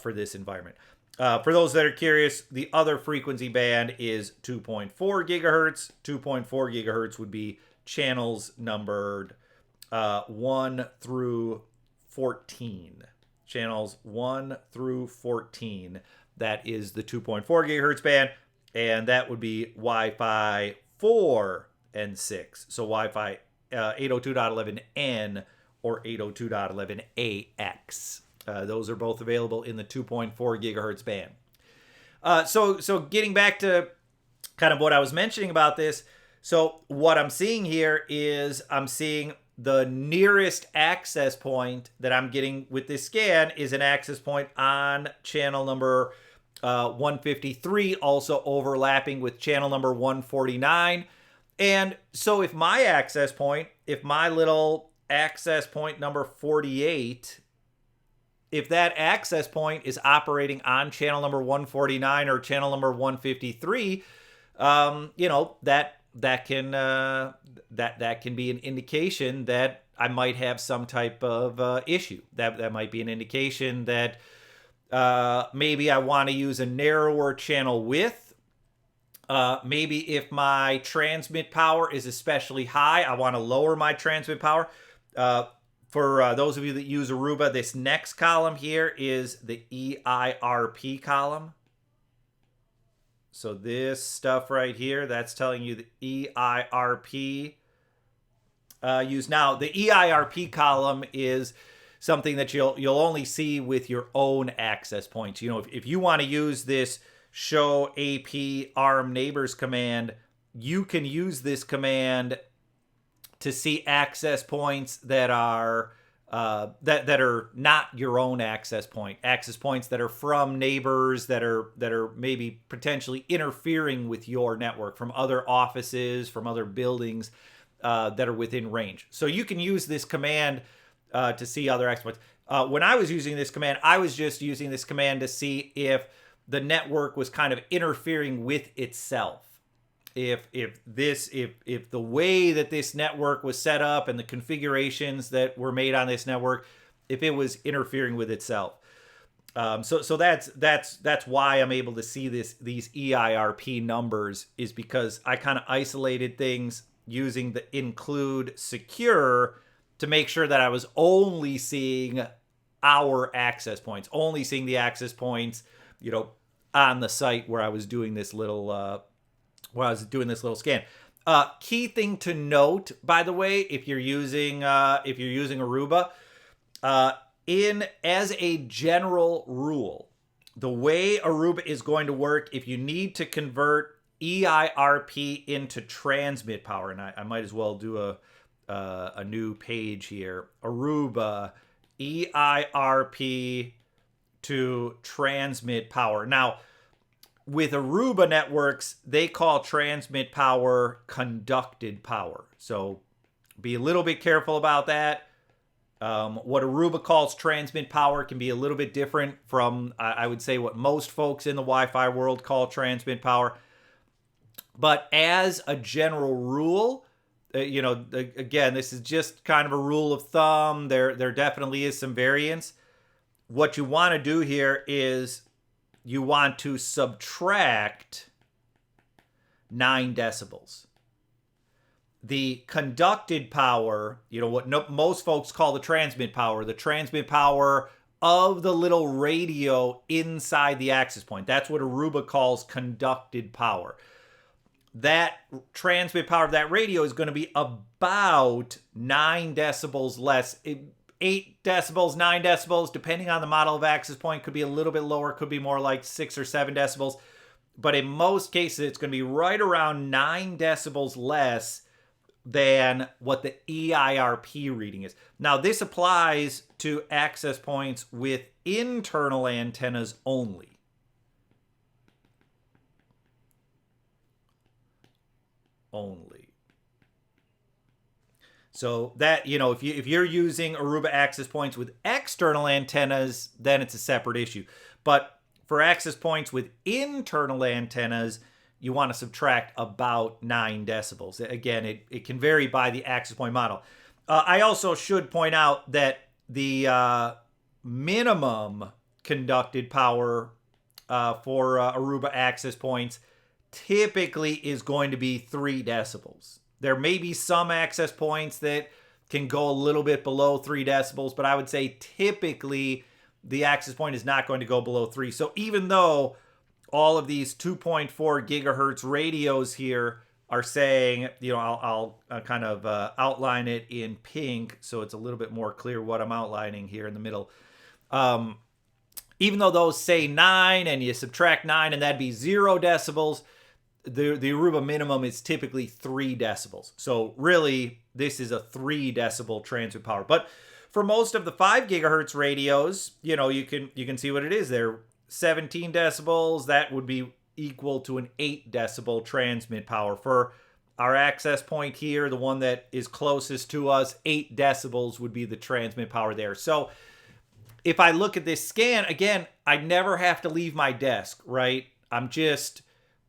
for this environment. For those that are curious, the other frequency band is 2.4 gigahertz. 2.4 gigahertz would be channels numbered 1 through 14. Channels 1 through 14. That is the 2.4 gigahertz band, and that would be Wi-Fi 4 and 6. So Wi-Fi 802.11n or 802.11ax. Those are both available in the 2.4 gigahertz band. So getting back to kind of what I was mentioning about this, so what I'm seeing here is I'm seeing the nearest access point that I'm getting with this scan is an access point on channel number 153, also overlapping with channel number 149. And so if my access point, if my little access point number 48, if that access point is operating on channel number 149 or channel number 153, that can be an indication that I might have some type of issue. That might be an indication that maybe I want to use a narrower channel width. Maybe if my transmit power is especially high, I want to lower my transmit power. For those of you that use Aruba, this next column here is the EIRP column. So this stuff right here, that's telling you the EIRP use. Now, the EIRP column is something that you'll only see with your own access points. You know, if you want to use this show AP ARM neighbors command, you can use this command to see access points that are that are not your own access points that are from neighbors that are maybe potentially interfering with your network, from other offices, from other buildings that are within range. So you can use this command to see other access points. When I was using this command, I was just using this command to see if the network was kind of interfering with itself. If the way that this network was set up and the configurations that were made on this network, if it was interfering with itself. So that's why I'm able to see these EIRP numbers, is because I kind of isolated things using the include secure to make sure that I was only seeing our access points, only seeing the access points, on the site where I was doing this little scan. Key thing to note, by the way, if you're using Aruba, as a general rule, the way Aruba is going to work, if you need to convert EIRP into transmit power, and I might as well do a new page here, Aruba EIRP to transmit power. Now, with Aruba networks, they call transmit power conducted power. So be a little bit careful about that. What Aruba calls transmit power can be a little bit different from, I would say, what most folks in the Wi-Fi world call transmit power. But as a general rule, again, this is just kind of a rule of thumb. There definitely is some variance. What you want to do here is you want to subtract 9 decibels. the conducted power, what most folks call the transmit power of the little radio inside the access point. That's what Aruba calls conducted power. That transmit power of that radio is going to be about 9 decibels less. 8 decibels, 9 decibels, depending on the model of access point. Could be a little bit lower, could be more like 6 or 7 decibels. But in most cases, it's going to be right around 9 decibels less than what the EIRP reading is. Now, this applies to access points with internal antennas only. So that, if you're using Aruba access points with external antennas, then it's a separate issue. But for access points with internal antennas, you want to subtract about 9 decibels. Again, it can vary by the access point model. I also should point out that the minimum conducted power for Aruba access points typically is going to be 3 decibels. There may be some access points that can go a little bit below 3 decibels, but I would say typically the access point is not going to go below 3. So even though all of these 2.4 gigahertz radios here are saying, I'll kind of outline it in pink so it's a little bit more clear what I'm outlining here in the middle. Even though those say 9 and you subtract 9 and that'd be 0 decibels, the Aruba minimum is typically 3 decibels. So really, this is a 3 decibel transmit power. But for most of the 5 gigahertz radios, you can see what it is. They're 17 decibels. That would be equal to an 8 decibel transmit power. For our access point here, the one that is closest to us, 8 decibels would be the transmit power there. So if I look at this scan, again, I never have to leave my desk, right? I'm just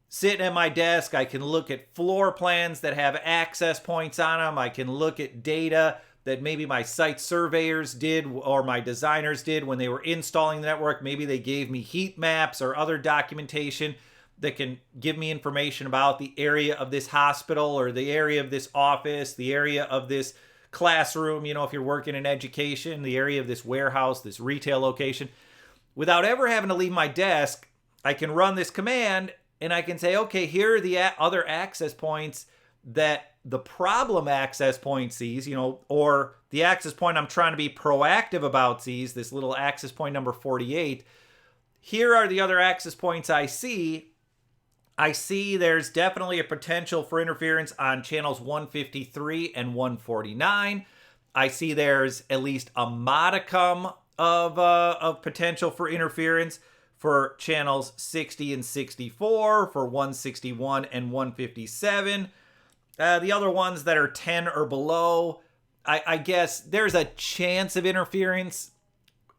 sitting at my desk. I can look at floor plans that have access points on them. I can look at data that maybe my site surveyors did or my designers did when they were installing the network. Maybe they gave me heat maps or other documentation that can give me information about the area of this hospital or the area of this office, the area of this classroom, if you're working in education, the area of this warehouse, this retail location. Without ever having to leave my desk, I can run this command and I can say, okay, here are the other access points that the problem access point sees, or the access point I'm trying to be proactive about sees, this little access point number 48. Here are the other access points I see. I see there's definitely a potential for interference on channels 153 and 149. I see there's at least a modicum of potential for interference for channels 60 and 64, for 161 and 157. The other ones that are 10 or below, I guess there's a chance of interference.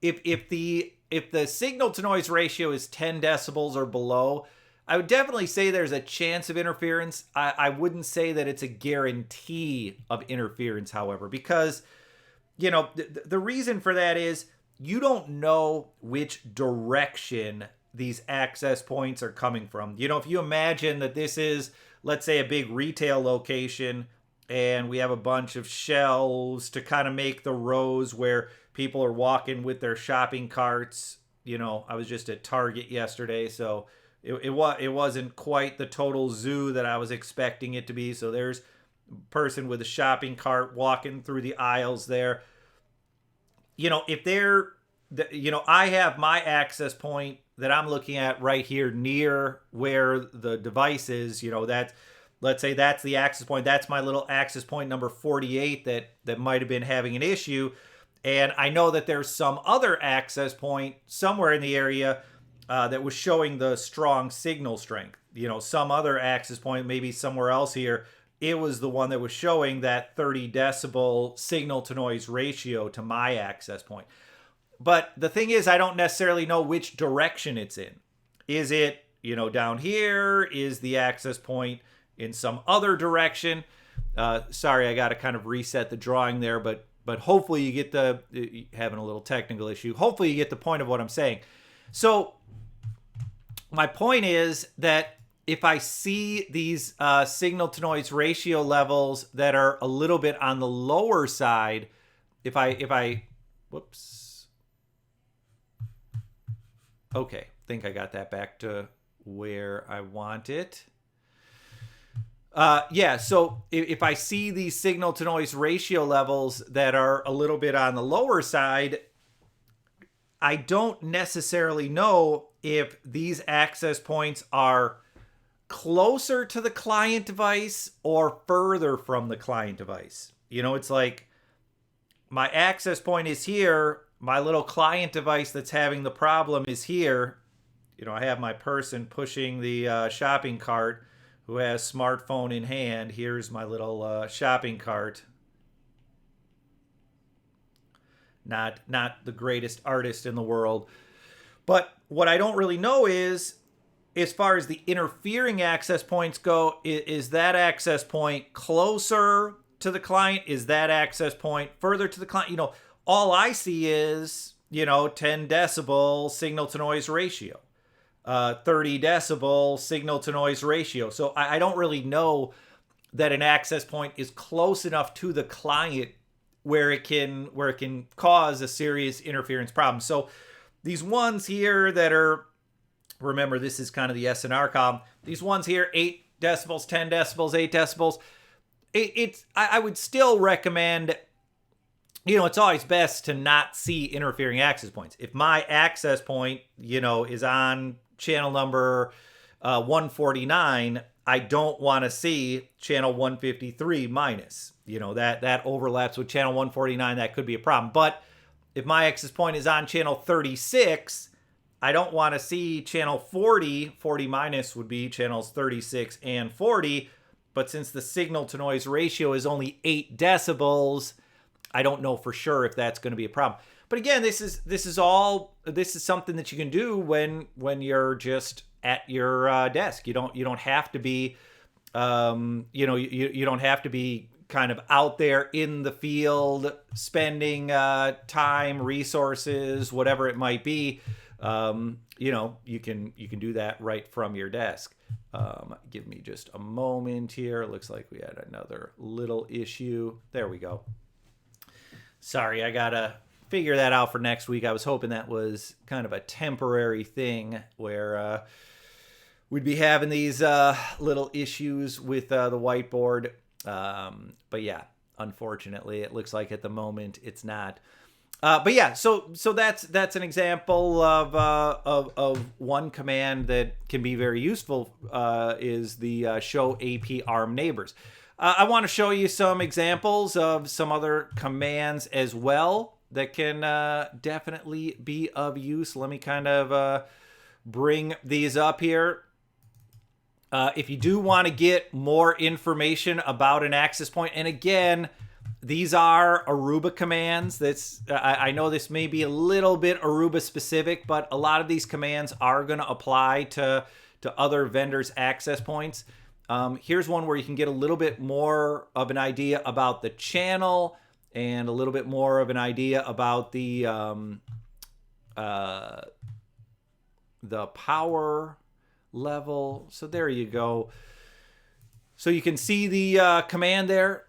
If the signal to noise ratio is 10 decibels or below, I would definitely say there's a chance of interference. I wouldn't say that it's a guarantee of interference, however, because, the reason for that is you don't know which direction these access points are coming from. If you imagine that this is, let's say, a big retail location and we have a bunch of shelves to kind of make the rows where people are walking with their shopping carts. I was just at Target yesterday, so it wasn't quite the total zoo that I was expecting it to be. So there's a person with a shopping cart walking through the aisles there. If they're, I have my access point that I'm looking at right here near where the device is, let's say that's the access point. That's my little access point number 48 that might have been having an issue. And I know that there's some other access point somewhere in the area that was showing the strong signal strength. Some other access point, maybe somewhere else here, it was the one that was showing that 30 decibel signal to noise ratio to my access point. But the thing is, I don't necessarily know which direction it's in. Is it, down here? Is the access point in some other direction? Sorry, I got to kind of reset the drawing there, but hopefully you get having a little technical issue. Hopefully you get the point of what I'm saying. So my point is that if I see these signal to noise ratio levels that are a little bit on the lower side, if I, whoops. Okay, think I got that back to where I want it. Yeah, so if I see these signal to noise ratio levels that are a little bit on the lower side, I don't necessarily know if these access points are closer to the client device or further from the client device. You know, it's like my access point is here, my little client device that's having the problem is here. You know, I have my person pushing the shopping cart who has smartphone in hand. Here's my little shopping cart. Not the greatest artist in the world. But what I don't really know is, as far as the interfering access points go, is that access point closer to the client? Is that access point further to the client? You know, all I see is, 10 decibel signal to noise ratio, 30 decibel signal to noise ratio. So I don't really know that an access point is close enough to the client where it can cause a serious interference problem. So these ones here that are, remember, this is kind of the SNR column. These ones here, 8 decibels, 10 decibels, 8 decibels. I would still recommend, it's always best to not see interfering access points. If my access point, is on channel number 149, I don't want to see channel 153 minus. That overlaps with channel 149. That could be a problem. But if my access point is on channel 36, I don't want to see channel 40. 40 minus would be channels 36 and 40. But since the signal to noise ratio is only 8 decibels, I don't know for sure if that's going to be a problem. But again, this is something that you can do when you're just at your desk. You don't have to be you don't have to be kind of out there in the field spending time, resources, whatever it might be. You can do that right from your desk. Give me just a moment here. It looks like we had another little issue. There we go. Sorry, I gotta figure that out for next week. I was hoping that was kind of a temporary thing where we'd be having these little issues with the whiteboard. But yeah, unfortunately, it looks like at the moment it's not. But yeah, so that's an example of one command that can be very useful, is the show AP arm neighbors. I want to show you some examples of some other commands as well that can definitely be of use. Let me kind of bring these up here. If you do want to get more information about an access point, and again, these are Aruba commands. I know this may be a little bit Aruba specific, but a lot of these commands are going to apply to other vendors' access points. Here's one where you can get a little bit more of an idea about the channel and a little bit more of an idea about the power level. So there you go. So you can see the command there.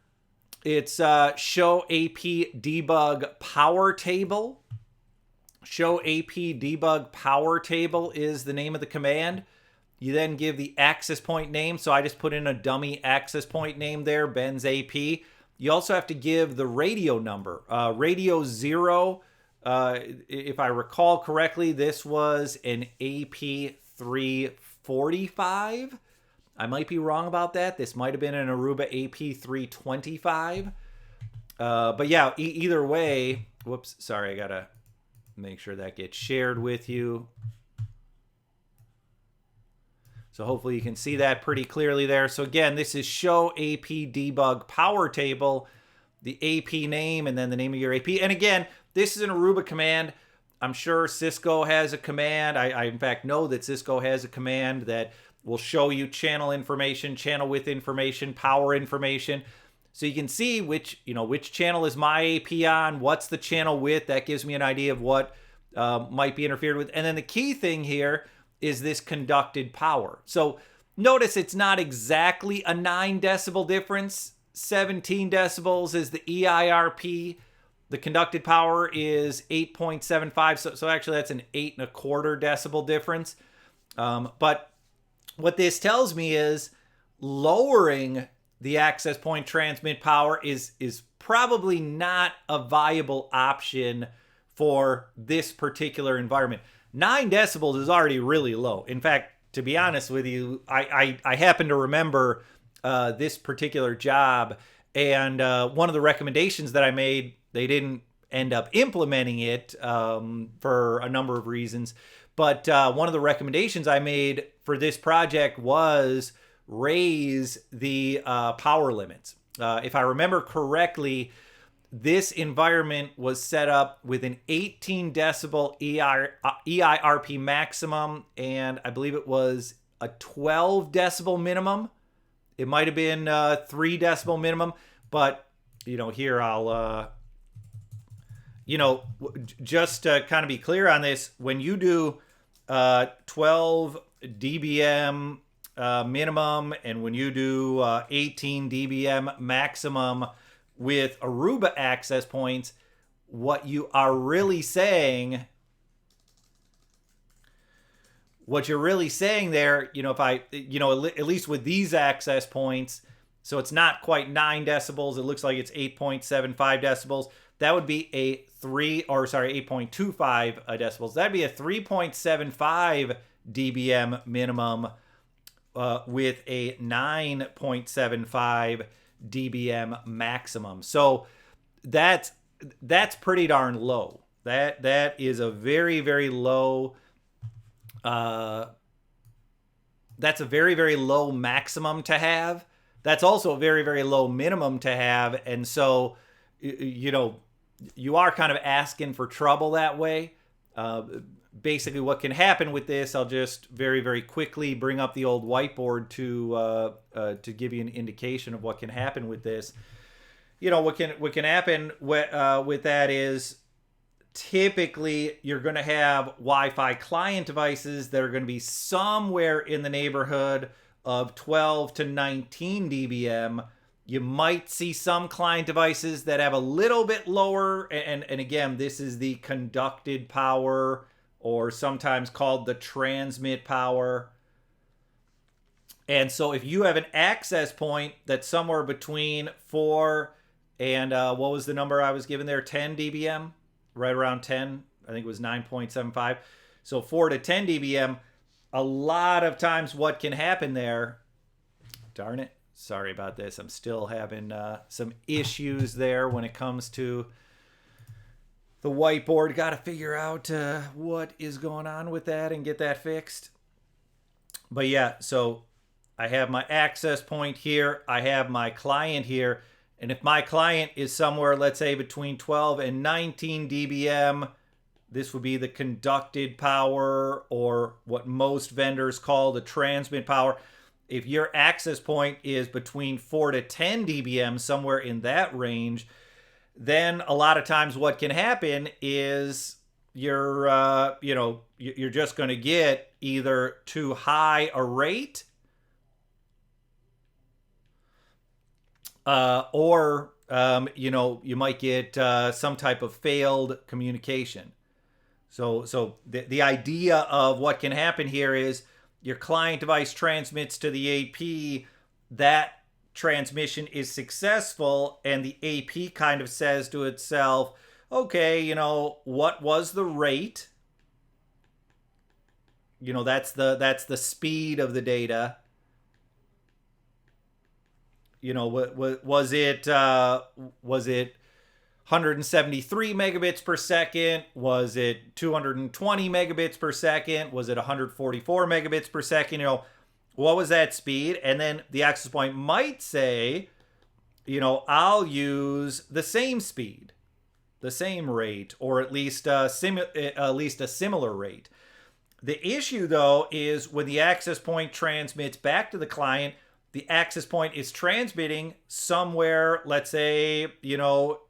It's show AP debug power table. Show AP debug power table is the name of the command. You then give the access point name. So I just put in a dummy access point name there, Ben's AP. You also have to give the radio number. Radio 0, if I recall correctly, this was an AP 345. I might be wrong about that. This might have been an Aruba AP 325. But yeah, either way, whoops, sorry, I gotta make sure that gets shared with you. So hopefully you can see that pretty clearly there. So again, this is show AP debug power table, the AP name, and then the name of your AP. And again, this is an Aruba command. I'm sure Cisco has a command. I in fact know that Cisco has a command that will show you channel information, channel width information, power information. So you can see which channel is my AP on, what's the channel width. That gives me an idea of what might be interfered with. And then the key thing here is this conducted power. So Notice it's not exactly a 9 decibel difference. 17 decibels is the EIRP. The conducted power is 8.75. So actually that's an 8.25 decibel difference. But what this tells me is lowering the access point transmit power is probably not a viable option for this particular environment. 9 decibels is already really low. In fact, to be honest with you, I happen to remember this particular job, and one of the recommendations that I made, they didn't end up implementing it for a number of reasons. But one of the recommendations I made for this project was raise the power limits. If I remember correctly, this environment was set up with an 18 decibel EIRP maximum, and I believe it was a 12 decibel minimum. It might have been 3 decibel minimum, but here I'll just to kind of be clear on this, when you do 12 dBm minimum, and when you do 18 dBm maximum with Aruba access points, what you're really saying there, if I, at least with these access points, so it's not quite 9 decibels, it looks like it's 8.75 decibels. That would be a 8.25 decibels. That'd be a 3.75 dBm minimum with a 9.75 dBm maximum. So that's pretty darn low. That is a very, very low. That's a very, very low maximum to have. That's also a very, very low minimum to have. And so, you are kind of asking for trouble that way. Basically, what can happen with this, I'll just very, very quickly bring up the old whiteboard to give you an indication of what can happen with this. What can happen with that is typically you're going to have Wi-Fi client devices that are going to be somewhere in the neighborhood of 12 to 19 dBm. You might see some client devices that have a little bit lower, and again, this is the conducted power, or sometimes called the transmit power. And so if you have an access point that's somewhere between 4 and what was the number I was given there? 10 dBm, right around 10. I think it was 9.75. So 4 to 10 dBm. A lot of times what can happen there, darn it, sorry about this. I'm still having some issues there when it comes to the whiteboard. Got to figure out what is going on with that and get that fixed. But yeah, so I have my access point here. I have my client here. And if my client is somewhere, let's say between 12 and 19 dBm, this would be the conducted power, or what most vendors call the transmit power. If your access point is between 4 to 10 dBm, somewhere in that range, then a lot of times what can happen is you're just going to get either too high a rate, or you might get some type of failed communication. So the idea of what can happen here is your client device transmits to the AP, that transmission is successful, and the AP kind of says to itself, okay, what was the rate? That's the speed of the data. Was it 173 megabits per second? Was it 220 megabits per second? Was it 144 megabits per second? What was that speed? And then the access point might say, I'll use the same speed, the same rate, or at least a similar rate. The issue, though, is when the access point transmits back to the client, the access point is transmitting somewhere, let's say,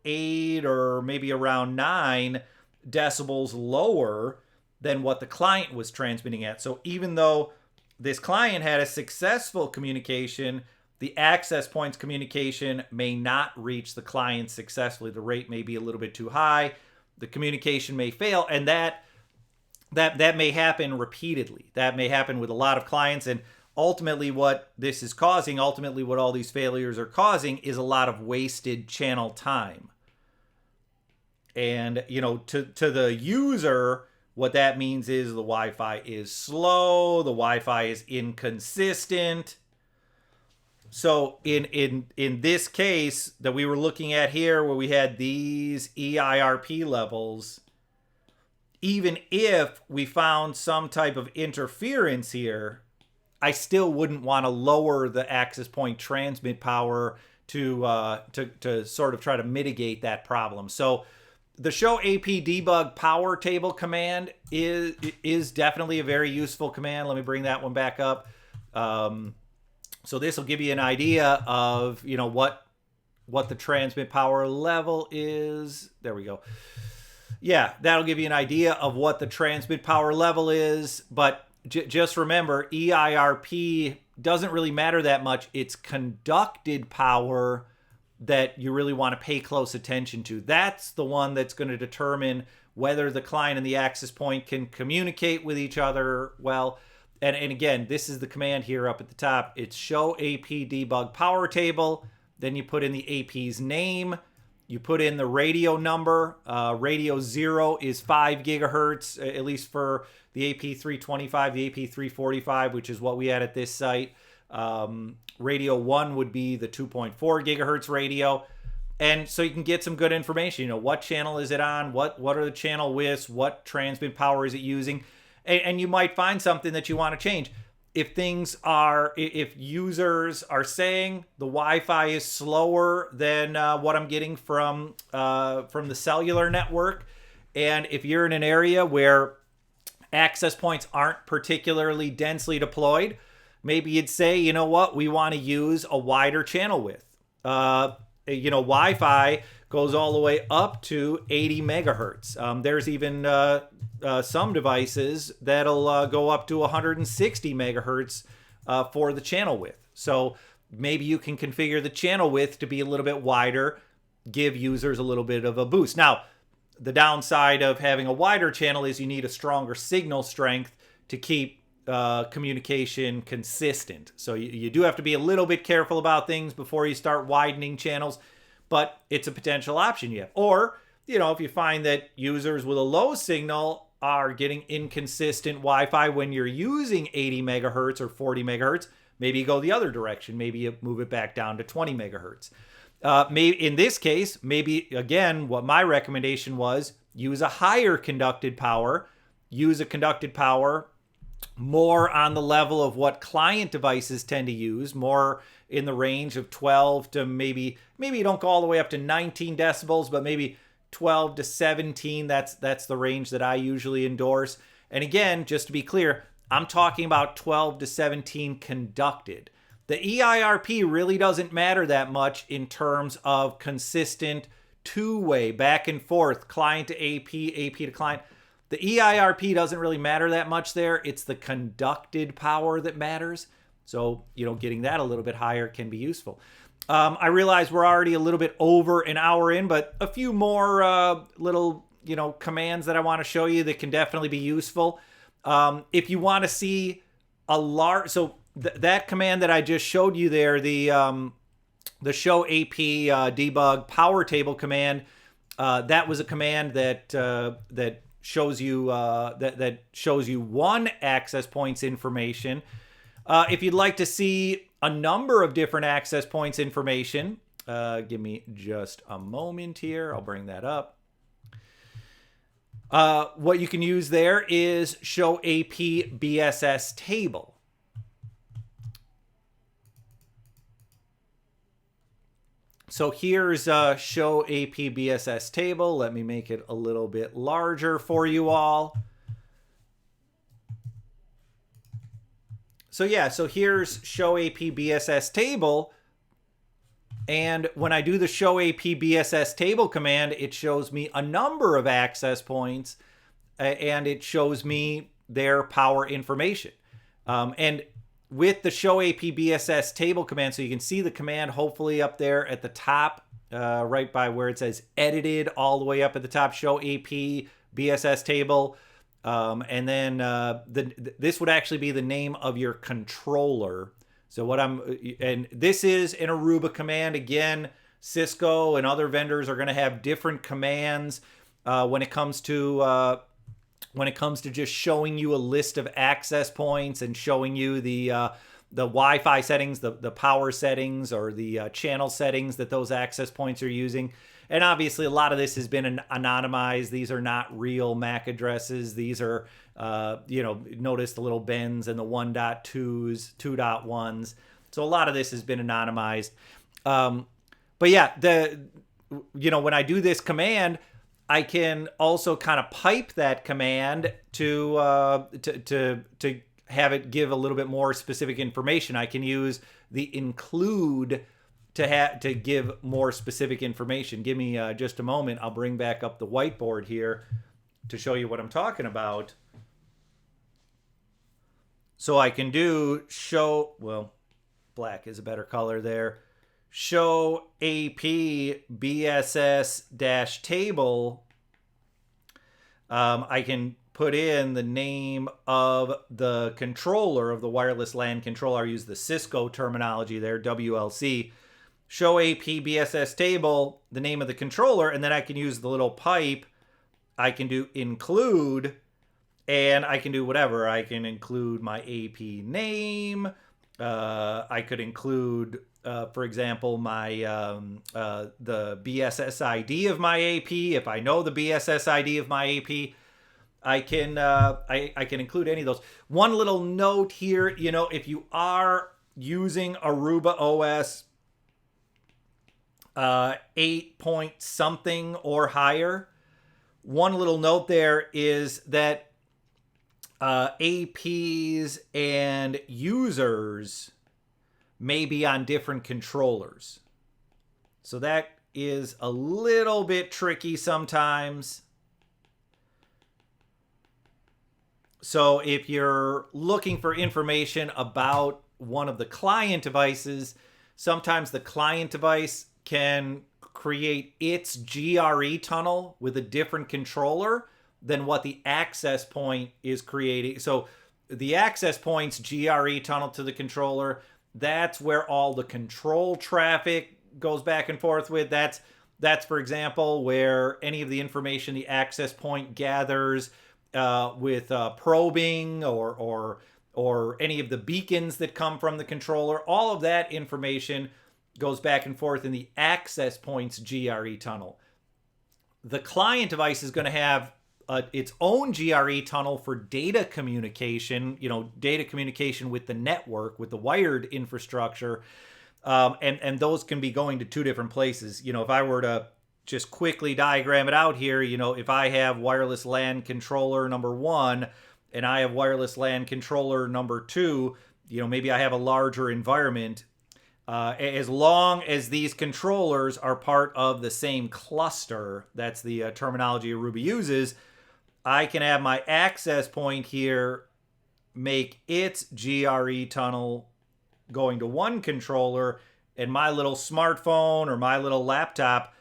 8 or maybe around 9 decibels lower than what the client was transmitting at. So even though this client had a successful communication, the access points communication may not reach the client successfully. The rate may be a little bit too high. The communication may fail, and that may happen repeatedly. That may happen with a lot of clients, and ultimately what this is causing, ultimately what all these failures are causing, is a lot of wasted channel time. And, you know, to the user, what that means is the Wi-Fi is slow, the Wi-Fi is inconsistent. So in this case that we were looking at here, where we had these EIRP levels, even if we found some type of interference here, I still wouldn't want to lower the access point transmit power to sort of try to mitigate that problem. So the show AP debug power table command is definitely a very useful command. Let me bring that one back up. So this will give you an idea of, you know, what the transmit power level is. There we go. Yeah, that'll give you an idea of what the transmit power level is. But just remember, EIRP doesn't really matter that much. It's conducted power that you really want to pay close attention to. That's the one that's going to determine whether the client and the access point can communicate with each other well. And again, this is the command here up at the top. It's show AP debug power table. Then you put in the AP's name. You put in the radio number. Radio 0 is 5 gigahertz, at least for the AP325, the AP345, which is what we had at this site. Radio 1 would be the 2.4 gigahertz radio. And so you can get some good information. You know, what channel is it on? What are the channel widths? What transmit power is it using? And you might find something that you want to change. If users are saying the Wi-Fi is slower than what I'm getting from the cellular network, and if you're in an area where access points aren't particularly densely deployed, maybe you'd say, you know what, we want to use a wider channel width. You know, Wi-Fi goes all the way up to 80 megahertz. There's even some devices that'll go up to 160 megahertz for the channel width. So maybe you can configure the channel width to be a little bit wider, give users a little bit of a boost. Now, the downside of having a wider channel is you need a stronger signal strength to keep communication consistent. So you do have to be a little bit careful about things before you start widening channels, but it's a potential option you have. Or, you know, if you find that users with a low signal are getting inconsistent Wi-Fi when you're using 80 megahertz or 40 megahertz, maybe you go the other direction. Maybe you move it back down to 20 megahertz. Maybe in this case, maybe again, what my recommendation was, use a higher conducted power, use a conducted power more on the level of what client devices tend to use, more in the range of 12 to maybe you don't go all the way up to 19 decibels, but maybe 12 to 17. That's the range that I usually endorse. And again, just to be clear, I'm talking about 12 to 17 conducted. The EIRP really doesn't matter that much in terms of consistent two-way back and forth, client to AP, AP to client. The EIRP doesn't really matter that much there. It's the conducted power that matters. So, you know, getting that a little bit higher can be useful. I realize we're already a little bit over an hour in, but a few more little, you know, commands that I want to show you that can definitely be useful. If you want to see a large, so that command that I just showed you there, the show AP debug power table command, that was a command that shows you that shows you one access point's information. If you'd like to see a number of different access points information, give me just a moment here. I'll bring that up. What you can use there is show AP BSS table. So here's show AP BSS table. Let me make it a little bit larger for you all. So yeah, so here's show AP BSS table. And when I do the show AP BSS table command, it shows me a number of access points and it shows me their power information. And with the show AP BSS table command, so you can see the command hopefully up there at the top, right by where it says edited, all the way up at the top, show AP BSS table. And then this would actually be the name of your controller. So and this is an Aruba command. Again, Cisco and other vendors are going to have different commands when it comes to just showing you a list of access points and showing you the Wi-Fi settings, the power settings, or the channel settings that those access points are using. And obviously, a lot of this has been anonymized. These are not real MAC addresses. These are, notice the little bins and the 1.2s, 2.1s. So a lot of this has been anonymized. But yeah, when I do this command, I can also kind of pipe that command to have it give a little bit more specific information. I can use the include to give more specific information. Give me just a moment. I'll bring back up the whiteboard here to show you what I'm talking about. So I can do show, well, black is a better color there. Show AP BSS table. I can put in the name of the controller, of the wireless LAN controller. I use the Cisco terminology there, WLC. Show AP BSS table, the name of the controller, and then I can use the little pipe. I can do include, and I can do whatever. I can include my AP name. I could include, for example, my the BSS ID of my AP. If I know the BSS ID of my AP, I can include any of those. One little note here, if you are using Aruba OS 8 point something or higher, one little note there is that APs and users may be on different controllers. So that is a little bit tricky sometimes. So if you're looking for information about one of the client devices, sometimes the client device can create its GRE tunnel with a different controller than what the access point is creating. So the access point's GRE tunnel to the controller, that's where all the control traffic goes back and forth with. That's for example, where any of the information the access point gathers with probing or any of the beacons that come from the controller. All of that information goes back and forth in the access point's GRE tunnel. The client device is going to have its own GRE tunnel for data communication, data communication with the network, with the wired infrastructure. And those can be going to two different places. If I were to just quickly diagram it out here, if I have wireless LAN controller number 1 and I have wireless LAN controller number 2, maybe I have a larger environment. As long as these controllers are part of the same cluster, that's the terminology Aruba uses, I can have my access point here make its GRE tunnel going to one controller, and my little smartphone or my little laptop,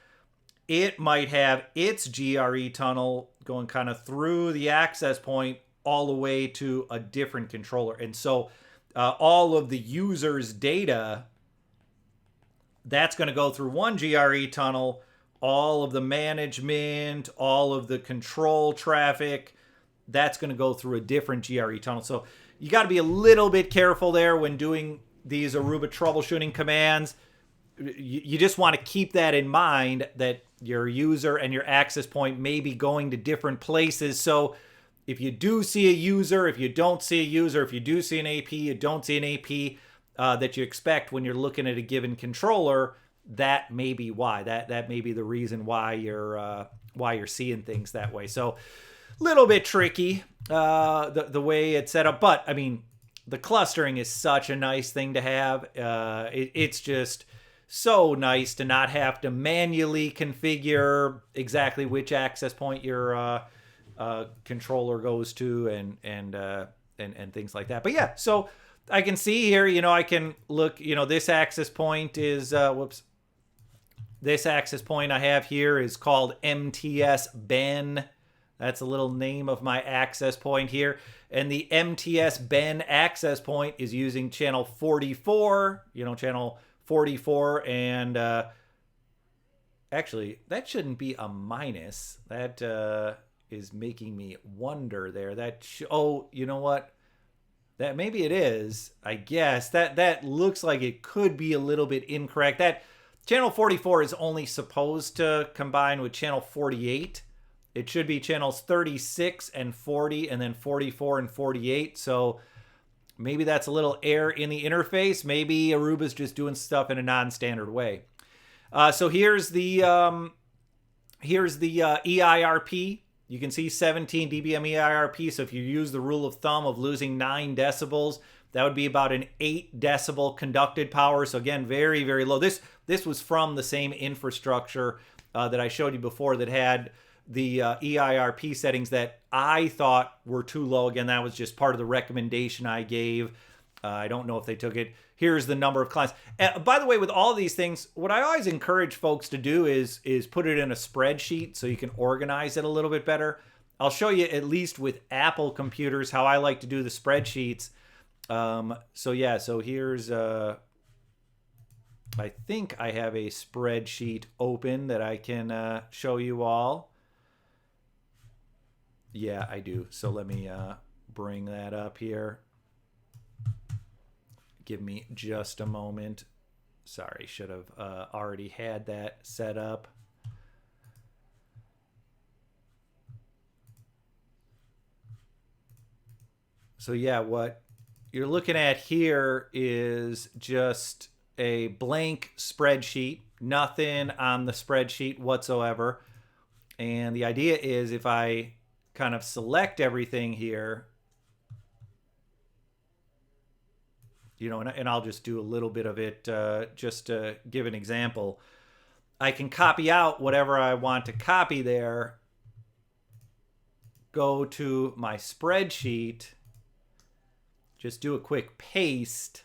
it might have its GRE tunnel going kind of through the access point all the way to a different controller. And so all of the user's data, that's going to go through one GRE tunnel. All of the management, all of the control traffic, that's going to go through a different GRE tunnel. So you got to be a little bit careful there when doing these Aruba troubleshooting commands. You just want to keep that in mind, that your user and your access point may be going to different places. So if you do see a user, if you don't see a user, if you do see an AP, you don't see an AP that you expect when you're looking at a given controller, that may be why. That may be the reason why you're seeing things that way. So a little bit tricky the way it's set up, but I mean, the clustering is such a nice thing to have. It's just so nice to not have to manually configure exactly which access point your controller goes to, and and things like that. But yeah, so I can see here, I can look, this access point is, this access point I have here is called MTS Ben. That's a little name of my access point here. And the MTS Ben access point is using channel 44, channel 44. And actually, that shouldn't be a minus. That is making me wonder there. Oh, you know what? That maybe it is. I guess that looks like it could be a little bit incorrect. That channel 44 is only supposed to combine with channel 48. It should be channels 36 and 40 and then 44 and 48. So maybe that's a little error in the interface. Maybe Aruba's just doing stuff in a non-standard way. So here's the EIRP. You can see 17 dBm EIRP. So if you use the rule of thumb of losing 9 decibels, that would be about an 8 decibel conducted power. So again, very, very low. This was from the same infrastructure that I showed you before that had the EIRP settings that I thought were too low. Again, that was just part of the recommendation I gave. I don't know if they took it. Here's the number of clients. By the way, with all of these things, what I always encourage folks to do is put it in a spreadsheet so you can organize it a little bit better. I'll show you, at least with Apple computers, how I like to do the spreadsheets. So here's, I think I have a spreadsheet open that I can show you all. Yeah, I do. So let me bring that up here. Give me just a moment. Sorry, should have already had that set up. So yeah, what you're looking at here is just a blank spreadsheet, nothing on the spreadsheet whatsoever. And the idea is if I kind of select everything here, and I'll just do a little bit of it just to give an example. I can copy out whatever I want to copy there, go to my spreadsheet, just do a quick paste,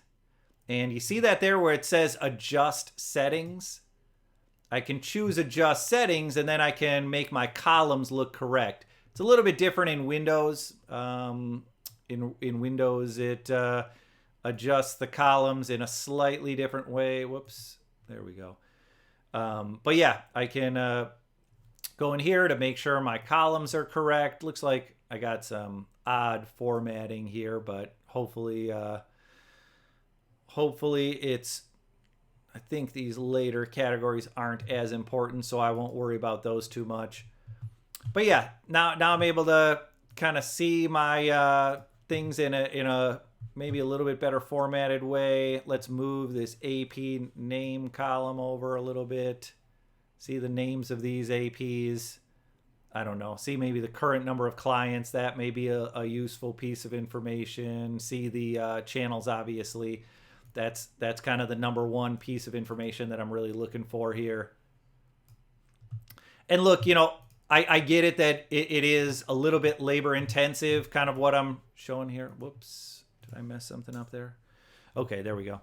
and you see that there where it says adjust settings? I can choose adjust settings, and then I can make my columns look correct. It's a little bit different in Windows. In Windows, it adjusts the columns in a slightly different way. Whoops, there we go. But yeah, I can go in here to make sure my columns are correct. Looks like I got some odd formatting here, but hopefully it's, I think these later categories aren't as important, so I won't worry about those too much. But yeah, now I'm able to kind of see my things in a maybe a little bit better formatted way. Let's move this AP name column over a little bit. See the names of these APs. I don't know. See maybe the current number of clients. That may be a useful piece of information. See the channels, obviously. That's kind of the number one piece of information that I'm really looking for here. And look, I get it that it is a little bit labor intensive, kind of what I'm showing here. Whoops. Did I mess something up there? Okay, there we go.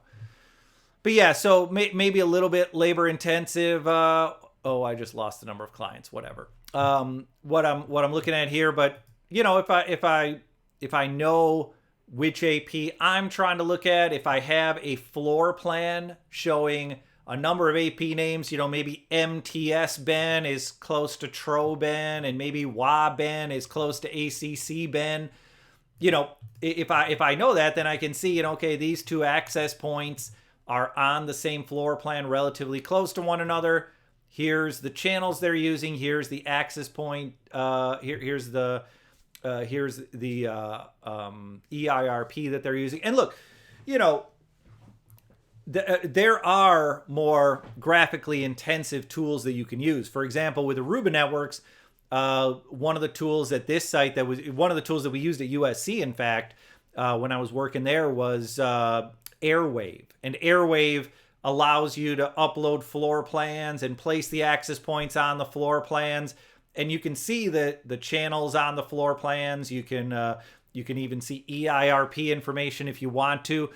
But yeah, so maybe a little bit labor intensive. Oh, I just lost the number of clients. Whatever. What I'm looking at here, but if I know which AP I'm trying to look at, if I have a floor plan showing a number of AP names, maybe MTS Ben is close to Tro Ben, and maybe WA Ben is close to ACC Ben. If I know that, then I can see, okay, these two access points are on the same floor plan, relatively close to one another. Here's the channels they're using. Here's the access point. Here's the EIRP that they're using. And look, there are more graphically intensive tools that you can use. For example, with Aruba networks, one of the tools at this site that was one of the tools that we used at USC, in fact, when I was working there, was Airwave. And Airwave allows you to upload floor plans and place the access points on the floor plans. And you can see the channels on the floor plans. You can You can even see EIRP information if you want to.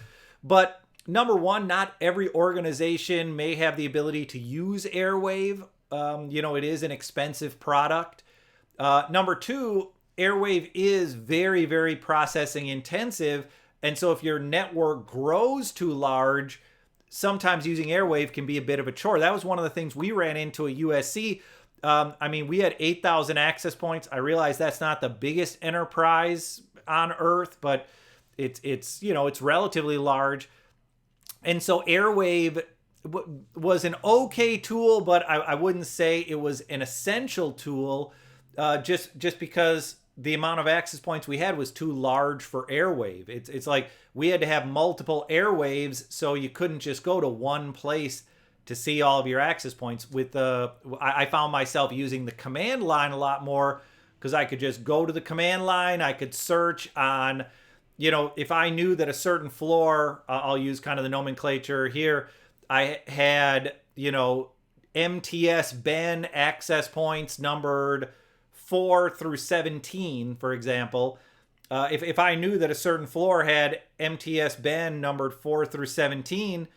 But number one, not every organization may have the ability to use Airwave. It is an expensive product. Number two, Airwave is very, very processing intensive. And so if your network grows too large, sometimes using Airwave can be a bit of a chore. That was one of the things we ran into at USC. We had 8,000 access points. I realize that's not the biggest enterprise on earth, but it's relatively large. And so Airwave was an okay tool, but I wouldn't say it was an essential tool, just because the amount of access points we had was too large for Airwave. It's like we had to have multiple Airwaves, so you couldn't just go to one place to see all of your access points. I found myself using the command line a lot more, because I could just go to the command line. I could search on, if I knew that a certain floor, I'll use kind of the nomenclature here, I had, MTS Ben access points numbered 4 through 17, for example. If I knew that a certain floor had MTS Ben numbered 4 through 17,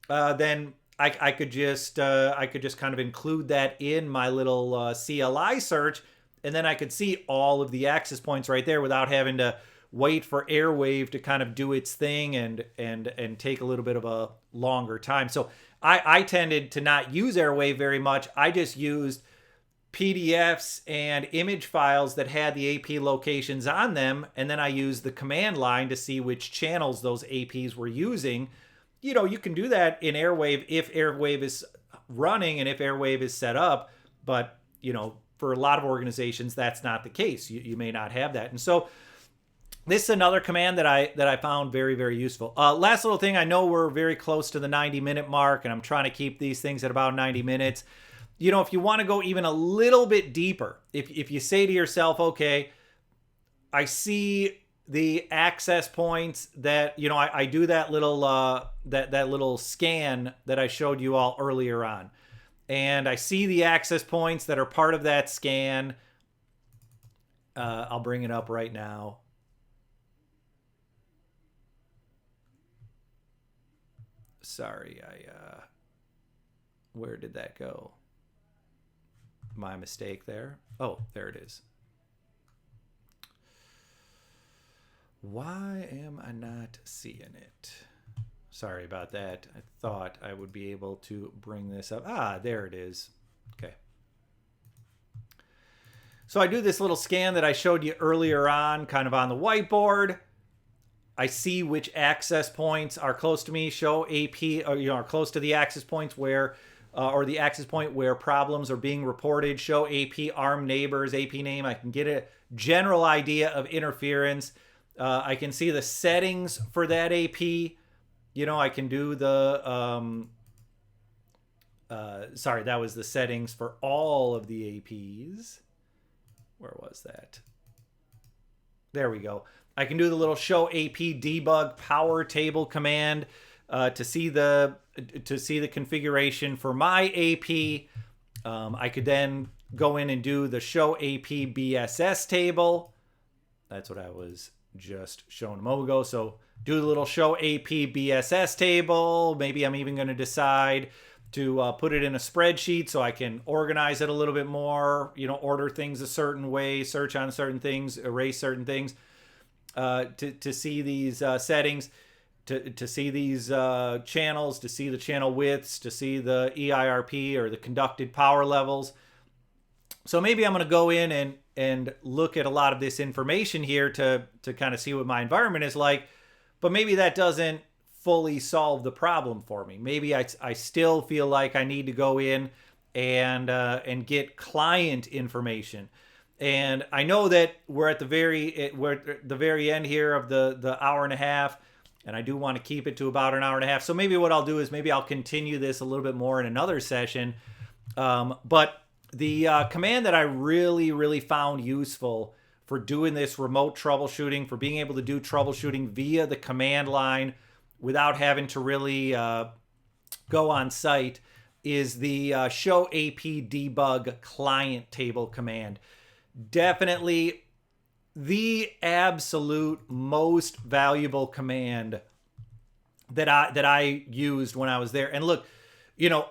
then I could just kind of include that in my little CLI search, and then I could see all of the access points right there without having to wait for Airwave to kind of do its thing and take a little bit of a longer time. So I tended to not use Airwave very much. I just used PDFs and image files that had the AP locations on them, and then I used the command line to see which channels those APs were using. You can do that in Airwave if Airwave is running and if Airwave is set up, but for a lot of organizations that's not the case. You may not have that. And so this is another command that I found very, very useful. Last little thing, I know we're very close to the 90-minute mark, and I'm trying to keep these things at about 90 minutes. If you want to go even a little bit deeper, if you say to yourself, okay, I see the access points that, I do that little that little scan that I showed you all earlier on, and I see the access points that are part of that scan. I'll bring it up right now. Sorry, where did that go? My mistake there. Oh, there it is. Why am I not seeing it? Sorry about that. I thought I would be able to bring this up. There it is. Okay. So I do this little scan that I showed you earlier on, kind of on the whiteboard. I see which access points are close to me, show AP, or are close to the access points where, or the access point where problems are being reported, show AP ARM neighbors, AP name. I can get a general idea of interference. I can see the settings for that AP. I can do the, sorry, that was the settings for all of the APs. Where was that? There we go. I can do the little show AP debug power table command to see the configuration for my AP. I could then go in and do the show AP BSS table. That's what I was just showing a moment ago. So do the little show AP BSS table. Maybe I'm even going to decide to put it in a spreadsheet so I can organize it a little bit more, order things a certain way, search on certain things, erase certain things, to see these settings, to see these channels, to see the channel widths, to see the EIRP or the conducted power levels. So maybe I'm going to go in and look at a lot of this information here to kind of see what my environment is like, but maybe that doesn't fully solve the problem for me. Maybe I still feel like I need to go in and get client information. And I know that we're at the very end here of the hour and a half, and I do want to keep it to about an hour and a half. So maybe what I'll do is maybe I'll continue this a little bit more in another session. But the command that I really, really found useful for doing this remote troubleshooting, for being able to do troubleshooting via the command line without having to really go on site, is the show AP debug client table command. Definitely the absolute most valuable command that I used when I was there. And look, you know,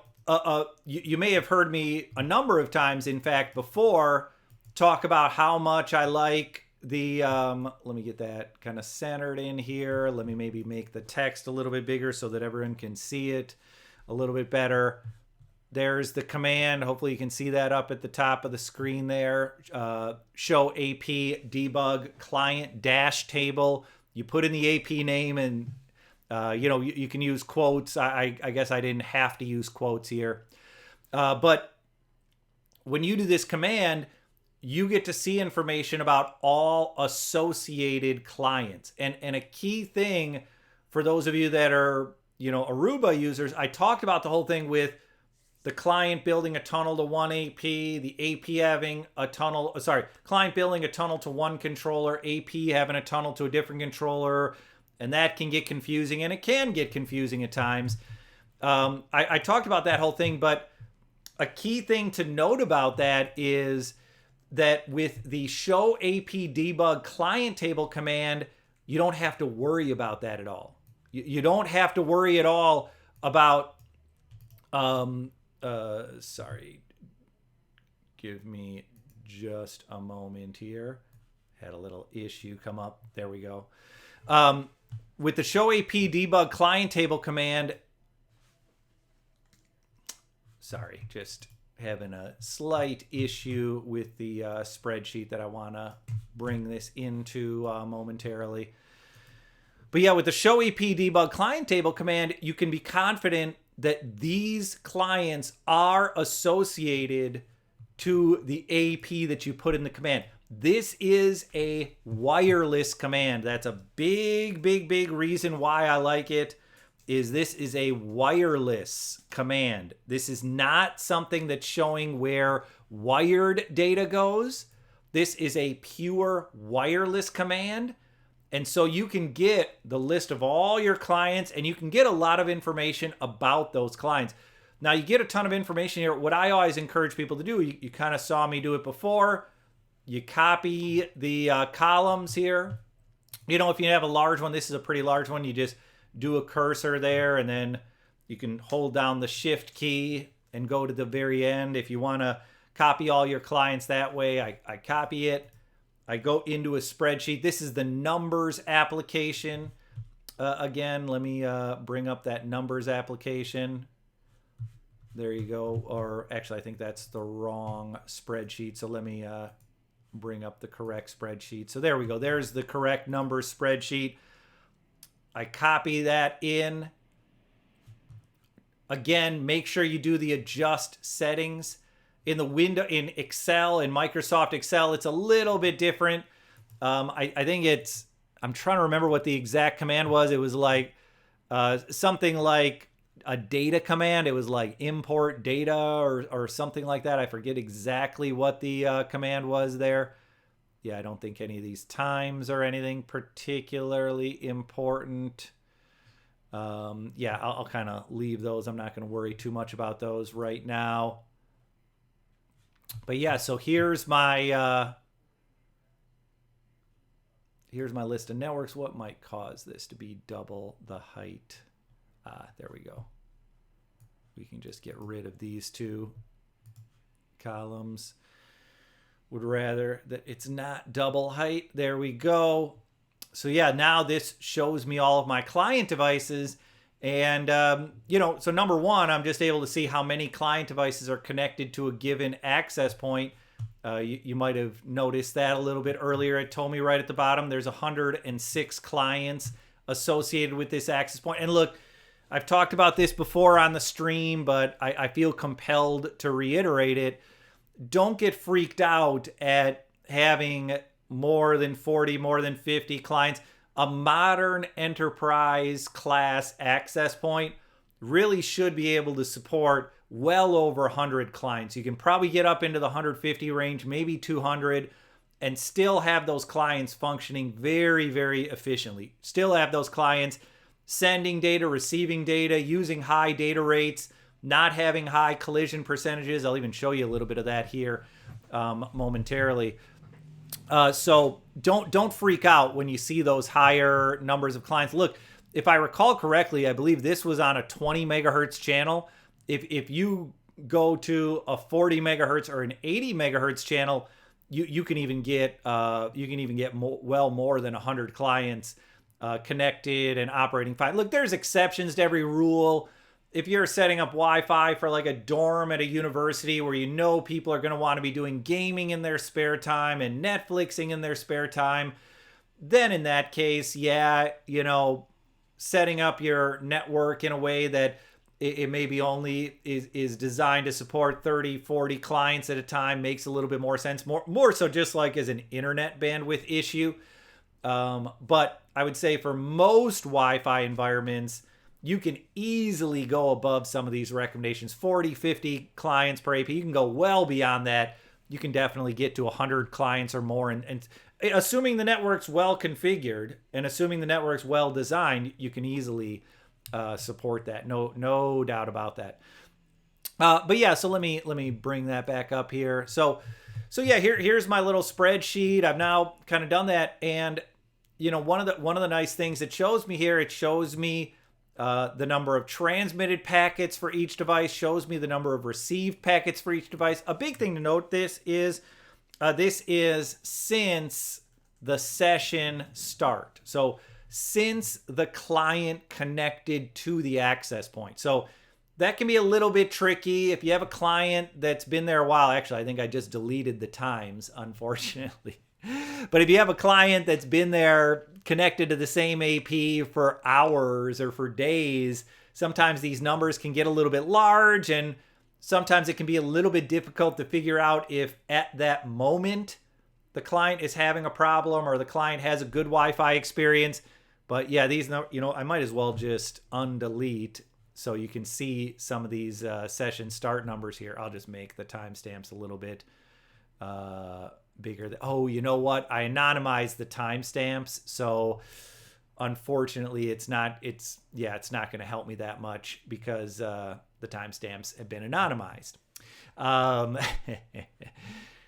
you may have heard me a number of times, in fact, before, talk about how much I like the, let me get that kind of centered in here. Let me maybe make the text a little bit bigger so that everyone can see it a little bit better. There's the command. Hopefully you can see that up at the top of the screen there. Show AP debug client dash table. You put in the AP name and you know, you can use quotes. I guess I didn't have to use quotes here. But when you do this command, you get to see information about all associated clients. And a key thing for those of you that are, you know, Aruba users, I talked about the whole thing with the client building a tunnel to one AP, the AP having a tunnel, client building a tunnel to one controller, AP having a tunnel to a different controller, and that can get confusing, and it can get confusing at times. I talked about that whole thing, but a key thing to note about that is that with the show AP debug client table command, you don't have to worry about that at all. You don't have to worry at all about, sorry, give me just a moment here. Had a little issue come up. There we go. With the show AP debug client table command, sorry, just having a slight issue with the spreadsheet that I want to bring this into momentarily. But yeah, with the show AP debug client table command, you can be confident that these clients are associated to the AP that you put in the command. This is a wireless command. That's a big reason why I like it, is this is a wireless command. This is not something that's showing where wired data goes. This is a pure wireless command. And so you can get the list of all your clients, and you can get a lot of information about those clients. Now, you get a ton of information here. What I always encourage people to do, you kind of saw me do it before. You copy the columns here. You know, if you have a large one, this is a pretty large one, you just do a cursor there, and then you can hold down the shift key and go to the very end. If you want to copy all your clients that way, I copy it. I go into a spreadsheet. This is the numbers application. Again, let me bring up that numbers application. There you go. Or actually, I think that's the wrong spreadsheet. So let me bring up the correct spreadsheet. So there we go. There's the correct numbers spreadsheet. I copy that in. Again, make sure you do the adjust settings. In the window, in Excel, in Microsoft Excel, it's a little bit different. I think it's, I'm trying to remember what the exact command was. It was like something like a data command. It was like import data or something like that. I forget exactly what the command was there. Yeah, I don't think any of these times or anything particularly important. Yeah, I'll kind of leave those. I'm not going to worry too much about those right now. But yeah, so here's my list of networks. What might cause this to be double the height? There we go. We can just get rid of these two columns. Would rather that it's not double height. There we go. So yeah, now this shows me all of my client devices. And, you know, so number one, I'm just able to see how many client devices are connected to a given access point. You might have noticed that a little bit earlier. It told me right at the bottom, there's 106 clients associated with this access point. And look, I've talked about this before on the stream, but I feel compelled to reiterate it. Don't get freaked out at having more than 40, more than 50 clients. A modern enterprise class access point really should be able to support well over 100 clients. You can probably get up into the 150 range, maybe 200, and still have those clients functioning very, very efficiently. Still have those clients sending data, receiving data, using high data rates, not having high collision percentages. I'll even show you a little bit of that here momentarily. So don't freak out when you see those higher numbers of clients. Look, if I recall correctly, I believe this was on a 20 megahertz channel. If you go to a 40 megahertz or an 80 megahertz channel, you can even get well more than 100 clients connected and operating fine. Look, there's exceptions to every rule. If you're setting up Wi-Fi for like a dorm at a university where you know people are going to want to be doing gaming in their spare time and Netflixing in their spare time, then in that case, yeah, setting up your network in a way that it maybe only is designed to support 30, 40 clients at a time makes a little bit more sense. More so just like as an internet bandwidth issue. But I would say for most Wi-Fi environments, you can easily go above some of these recommendations. 40, 50 clients per AP. You can go well beyond that. You can definitely get to 100 clients or more. And assuming the network's well configured and assuming the network's well designed, you can easily support that. No doubt about that. But yeah, so let me bring that back up here. So yeah, here's my little spreadsheet. I've now kind of done that. And one of the nice things it shows me here, it shows me the number of transmitted packets for each device, shows me the number of received packets for each device. A big thing to note this is since the session start. So since the client connected to the access point. So that can be a little bit tricky if you have a client that's been there a while. Actually, I think I just deleted the times, unfortunately. But if you have a client that's been there connected to the same AP for hours or for days, sometimes these numbers can get a little bit large, and sometimes it can be a little bit difficult to figure out if at that moment the client is having a problem or the client has a good Wi-Fi experience. But yeah, these, I might as well just undelete so you can see some of these session start numbers here. I'll just make the timestamps a little bit bigger. Oh, you know what? I anonymized the timestamps, so unfortunately, it's not going to help me that much because the timestamps have been anonymized.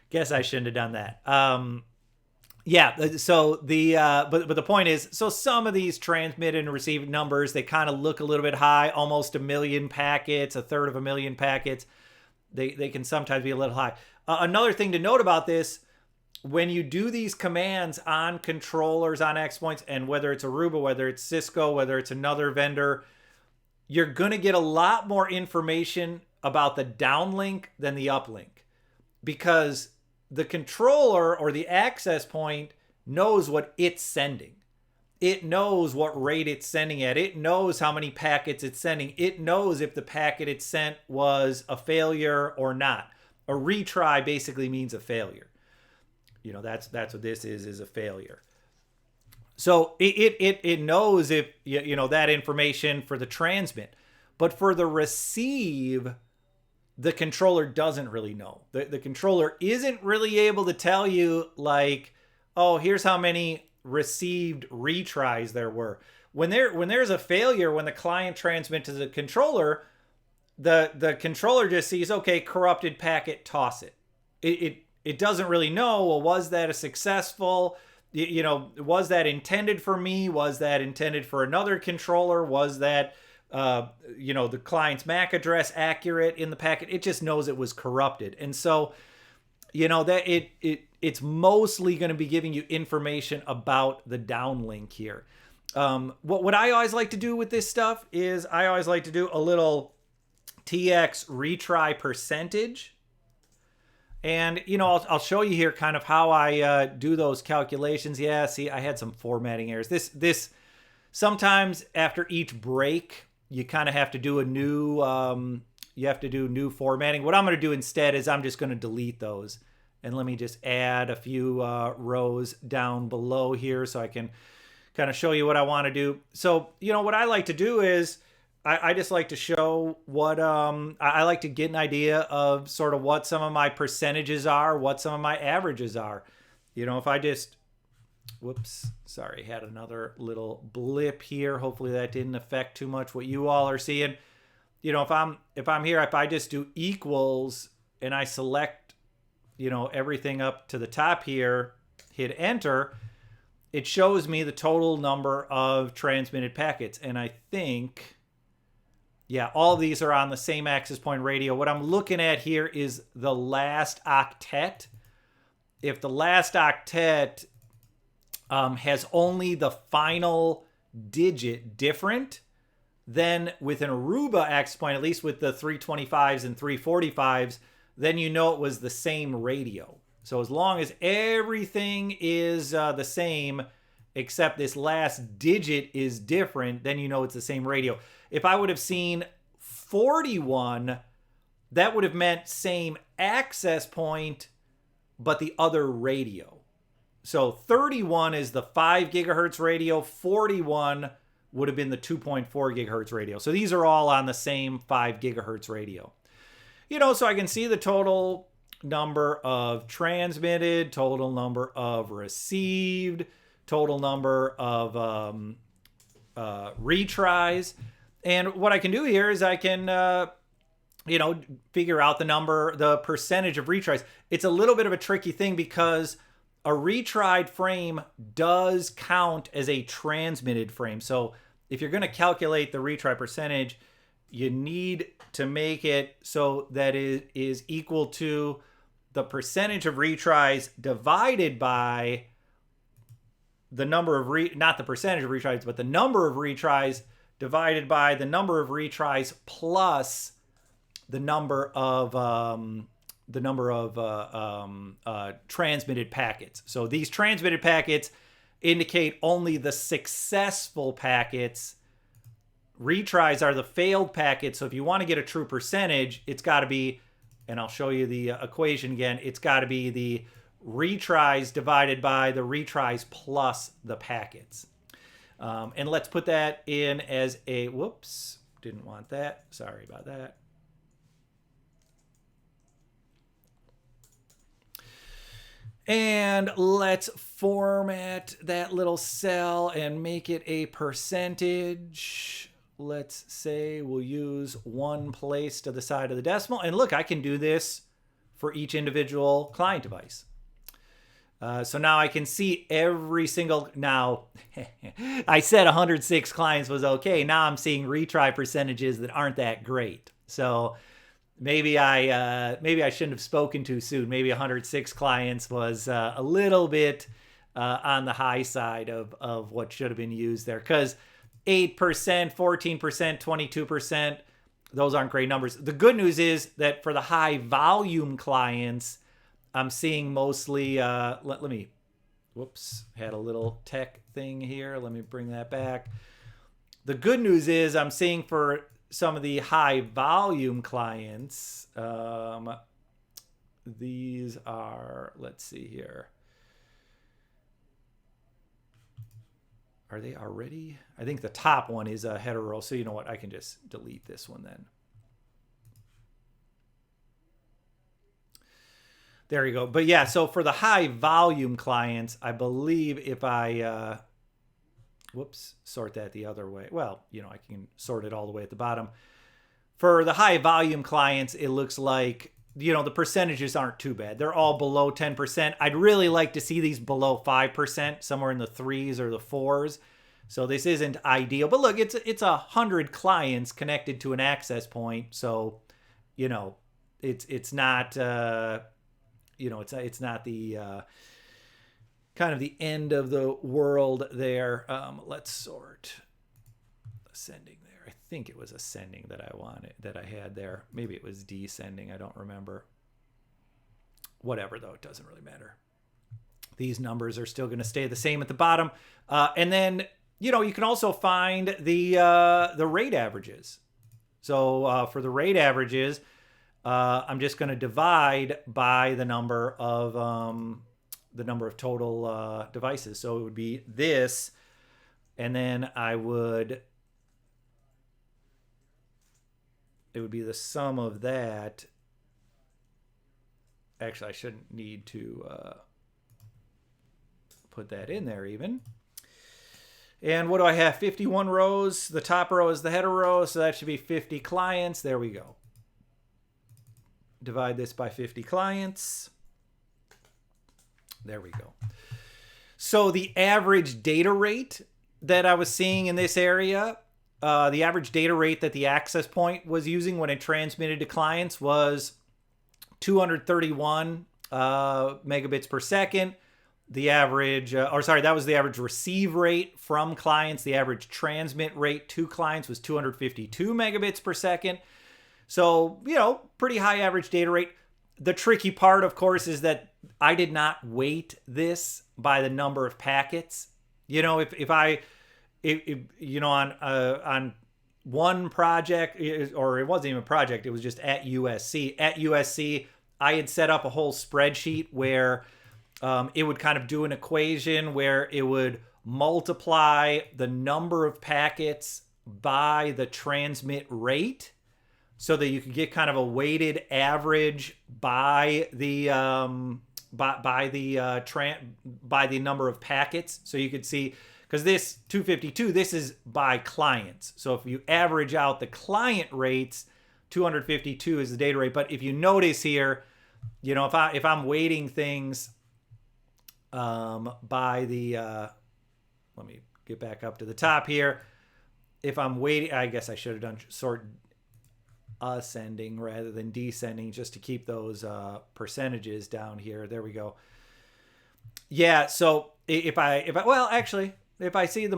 Guess I shouldn't have done that. Yeah. So but the point is, so some of these transmitted and received numbers, they kind of look a little bit high, almost 1 million packets, a third of a million packets. They can sometimes be a little high. Another thing to note about this, when you do these commands on controllers, on access points, and whether it's Aruba, whether it's Cisco, whether it's another vendor, you're going to get a lot more information about the downlink than the uplink, because the controller or the access point knows what it's sending. It knows what rate it's sending at. It knows how many packets it's sending. It knows if the packet it sent was a failure or not. A retry basically means a failure. That's what this is a failure. So it knows if that information for the transmit, but for the receive, the controller doesn't really know. The controller isn't really able to tell you like, oh, here's how many received retries there were. When there's a failure, when the client transmits to the controller, the controller just sees, okay, corrupted packet, toss it. It doesn't really know, well, was that a successful, was that intended for me? Was that intended for another controller? Was that, the client's MAC address accurate in the packet? It just knows it was corrupted. And so, that it's mostly going to be giving you information about the downlink here. What I always like to do with this stuff is I always like to do a little TX retry percentage. And, I'll show you here kind of how I do those calculations. Yeah, see, I had some formatting errors. This sometimes after each break, you kind of have to do new formatting. What I'm going to do instead is I'm just going to delete those. And let me just add a few rows down below here so I can kind of show you what I want to do. So, what I like to do is I just like to show what I like to get an idea of sort of what some of my percentages are, what some of my averages are. If I just, whoops, sorry, had another little blip here. Hopefully that didn't affect too much what you all are seeing. If I'm here, if I just do equals and I select, everything up to the top here, hit enter, it shows me the total number of transmitted packets. And I think, yeah, all these are on the same access point radio. What I'm looking at here is the last octet. If the last octet has only the final digit different, then with an Aruba access point, at least with the 325s and 345s, then you know it was the same radio. So as long as everything is the same, except this last digit is different, then you know it's the same radio. If I would have seen 41, that would have meant same access point, but the other radio. So 31 is the 5 gigahertz radio, 41 would have been the 2.4 gigahertz radio. So these are all on the same 5 gigahertz radio. You know, so I can see the total number of transmitted, total number of received, total number of retries. And what I can do here is I can, you know, figure out the percentage of retries. It's a little bit of a tricky thing because a retried frame does count as a transmitted frame. So if you're going to calculate the retry percentage, you need to make it so that it is equal to the percentage of retries divided by the number of not the percentage of retries, but the number of retries divided by the number of retries plus the number of transmitted packets. So these transmitted packets indicate only the successful packets. Retries are the failed packets. So if you want to get a true percentage, it's got to be, and I'll show you the equation again, it's got to be the retries divided by the retries plus the packets. And let's put that in as a, whoops, didn't want that. Sorry about that. And let's format that little cell and make it a percentage. Let's say we'll use one place to the side of the decimal. And look, I can do this for each individual client device. So now I can see every single, now I said 106 clients was okay. Now I'm seeing retry percentages that aren't that great. So maybe I shouldn't have spoken too soon. Maybe 106 clients was a little bit on the high side of what should have been used there. Because 8%, 14%, 22%, those aren't great numbers. The good news is that for the high volume clients, I'm seeing mostly, let me, whoops, had a little tech thing here. Let me bring that back. The good news is I'm seeing for some of the high volume clients, these are, let's see here. Are they already? I think the top one is a hetero. So you know what? I can just delete this one then. There you go. But yeah, so for the high volume clients, I believe if I, whoops, sort that the other way. Well, you know, I can sort it all the way at the bottom. For the high volume clients, it looks like, you know, the percentages aren't too bad. They're all below 10%. I'd really like to see these below 5%, somewhere in the 3s or the 4s. So this isn't ideal. But look, it's 100 clients connected to an access point. So, you know, it's not, you know, it's not the kind of the end of the world there. Let's sort ascending there. I think it was ascending that I wanted, that I had there. Maybe it was descending. I don't remember. Whatever, though, it doesn't really matter. These numbers are still going to stay the same at the bottom. And then, you know, you can also find the rate averages. So for the rate averages, I'm just going to divide by the number of total devices. So it would be this, and then it would be the sum of that. Actually, I shouldn't need to put that in there even. And what do I have? 51 rows. The top row is the header row, so that should be 50 clients. There we go. Divide this by 50 clients. There we go. So the average data rate that I was seeing in this area, the average data rate that the access point was using when it transmitted to clients was 231 megabits per second. The average, that was the average receive rate from clients. The average transmit rate to clients was 252 megabits per second. So, pretty high average data rate. The tricky part, of course, is that I did not weight this by the number of packets. On one project, or it wasn't even a project, it was just at USC. At USC, I had set up a whole spreadsheet where it would kind of do an equation where it would multiply the number of packets by the transmit rate, so that you could get kind of a weighted average by the by the number of packets. So you could see, because this 252, this is by clients. So if you average out the client rates, 252 is the data rate. But if you notice here, if I'm weighting things by the let me get back up to the top here. If I'm weighting, I guess I should have done sort ascending rather than descending, just to keep those percentages down here. There we go. Yeah, so if I see the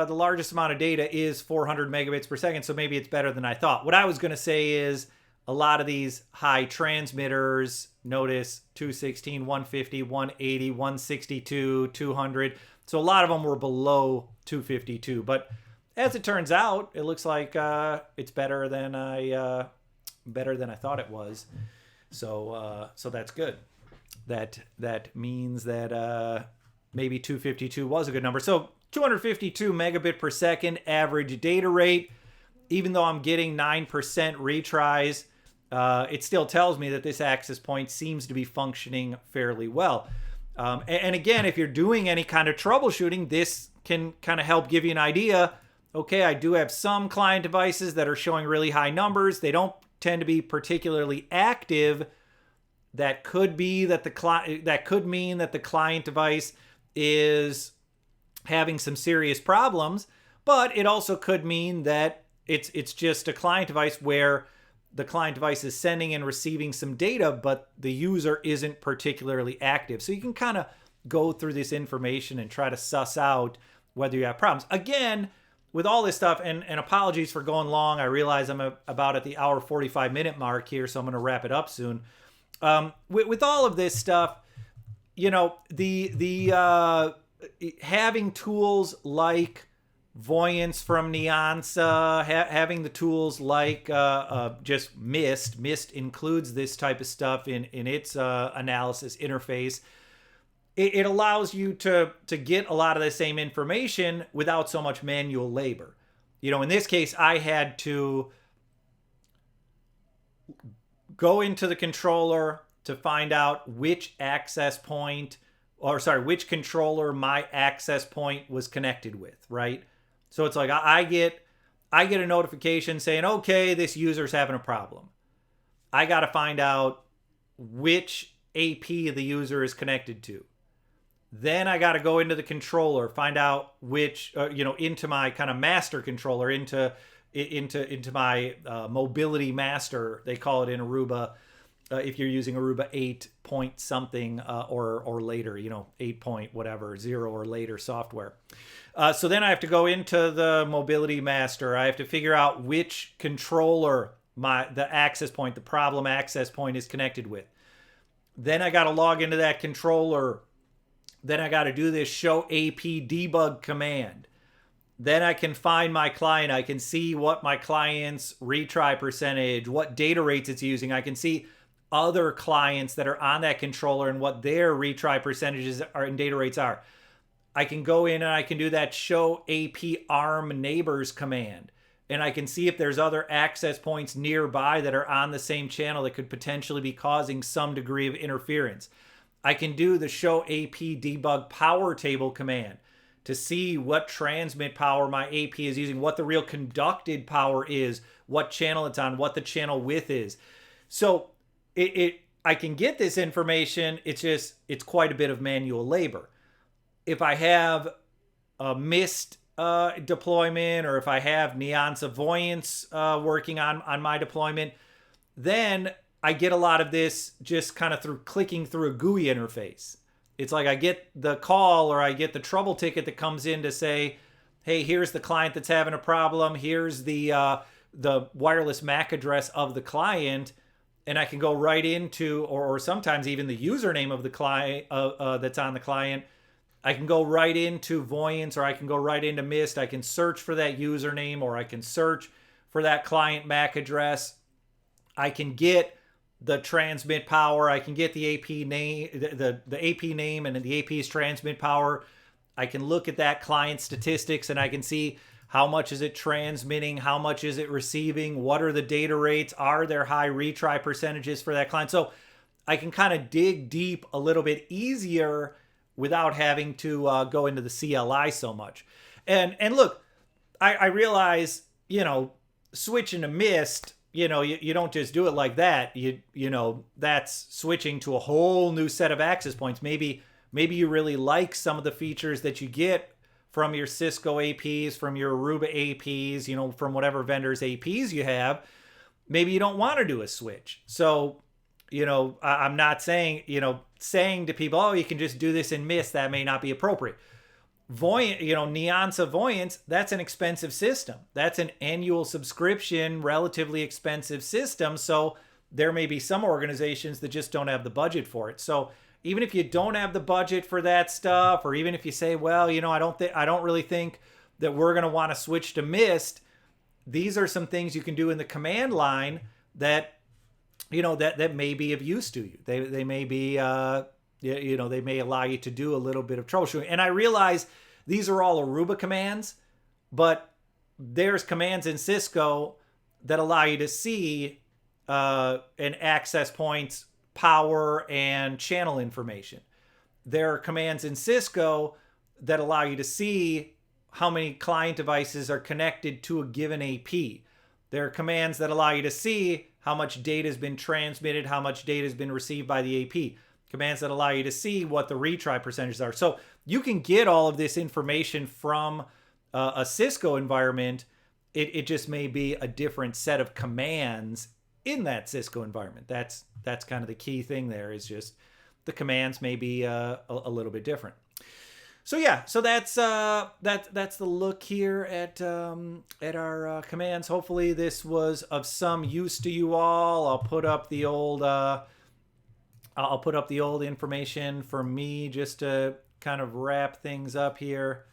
largest amount of data is 400 megabits per second, so maybe it's better than I thought. What I was going to say is a lot of these high transmitters, notice 216, 150, 180, 162, 200. So a lot of them were below 252, but as it turns out, it looks like it's better than I thought it was. So that's good. That means that maybe 252 was a good number. So 252 megabit per second average data rate. Even though I'm getting 9% retries, it still tells me that this access point seems to be functioning fairly well. And again, if you're doing any kind of troubleshooting, this can kind of help give you an idea. Okay, I do have some client devices that are showing really high numbers. They don't tend to be particularly active. That could be that that could mean that the client device is having some serious problems, but it also could mean that it's just a client device where the client device is sending and receiving some data, but the user isn't particularly active. So you can kind of go through this information and try to suss out whether you have problems. Again, with all this stuff, and apologies for going long. I realize I'm about at the hour 45-minute mark here, so I'm going to wrap it up soon. With all of this stuff, the having tools like Voyance from Neonsa, having the tools like just Mist. Mist includes this type of stuff in its analysis interface. It allows you to get a lot of the same information without so much manual labor. In this case, I had to go into the controller to find out which controller my access point was connected with, right? So it's like I get a notification saying, okay, this user's having a problem. I got to find out which AP the user is connected to. Then I got to go into the controller, find out which, into my kind of master controller, into my mobility master, they call it in Aruba, if you're using Aruba 8 point something or later, 8 point whatever, 0 or later software. So then I have to go into the mobility master. I have to figure out which controller the access point, the problem access point is connected with. Then I got to log into that controller. Then I got to do this show AP debug command. Then I can find my client. I can see what my client's retry percentage, what data rates it's using. I can see other clients that are on that controller and what their retry percentages are and data rates are. I can go in and I can do that show AP ARM neighbors command. And I can see if there's other access points nearby that are on the same channel that could potentially be causing some degree of interference. I can do the show AP debug power table command to see what transmit power my AP is using, what the real conducted power is, what channel it's on, what the channel width is. So I can get this information. It's quite a bit of manual labor. if I have a mist deployment, or if I have Neon's Avoidance working on my deployment, then I get a lot of this just kind of through clicking through a GUI interface. It's like I get the call or I get the trouble ticket that comes in to say, hey, here's the client that's having a problem. Here's the wireless MAC address of the client. And I can go right into, or sometimes even the username of the client that's on the client. I can go right into Voyance, or I can go right into Mist. I can search for that username, or I can search for that client MAC address. I can get the transmit power. I can get the AP name, the AP name and the AP's transmit power. I can look at that client statistics, and I can see how much is it transmitting, how much is it receiving, what are the data rates, are there high retry percentages for that client. So I can kind of dig deep a little bit easier without having to go into the CLI so much. And look, I realize, switching to Mist, you don't just do it like that. You know, that's switching to a whole new set of access points. Maybe you really like some of the features that you get from your Cisco APs, from your Aruba APs, from whatever vendor's APs you have. Maybe you don't want to do a switch. So, I'm not saying, saying to people, oh, you can just do this in Mist. That may not be appropriate. Neon's Avoidance, that's an expensive system. That's an annual subscription, relatively expensive system. So there may be some organizations that just don't have the budget for it. So even if you don't have the budget for that stuff, or even if you say, well, I don't really think that we're going to want to switch to Mist, these are some things you can do in the command line that, that may be of use to you. They may be, they may allow you to do a little bit of troubleshooting. And I realize these are all Aruba commands, but there's commands in Cisco that allow you to see an access point's power and channel information. There are commands in Cisco that allow you to see how many client devices are connected to a given AP. There are commands that allow you to see how much data has been transmitted, how much data has been received by the AP. Commands that allow you to see what the retry percentages are. So you can get all of this information from a Cisco environment. It just may be a different set of commands in that Cisco environment. That's kind of the key thing there, is just the commands may be a little bit different. So yeah, so that's the look here at our commands. Hopefully this was of some use to you all. I'll put up the old information for me just to kind of wrap things up here.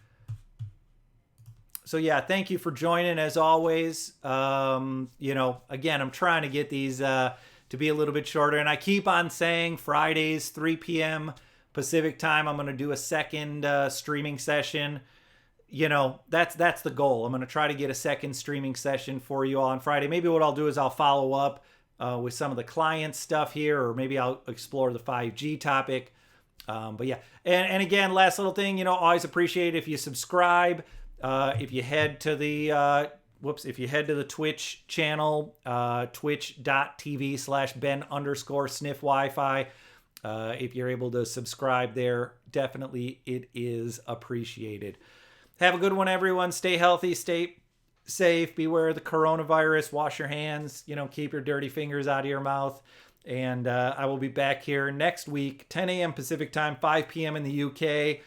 So yeah, thank you for joining as always. Again, I'm trying to get these to be a little bit shorter, and I keep on saying Fridays, 3 p.m. Pacific time, I'm going to do a second streaming session. That's the goal. I'm going to try to get a second streaming session for you all on Friday. Maybe what I'll do is I'll follow up with some of the client stuff here, or maybe I'll explore the 5G topic. But yeah, and again, last little thing, always appreciate if you subscribe. If you head to the Twitch channel, twitch.tv/Ben_sniff Wi-Fi. If you're able to subscribe there, definitely it is appreciated. Have a good one, everyone. Stay healthy, stay safe, beware of the coronavirus, wash your hands, keep your dirty fingers out of your mouth. And I will be back here next week, 10 a.m. Pacific time, 5 p.m. in the UK.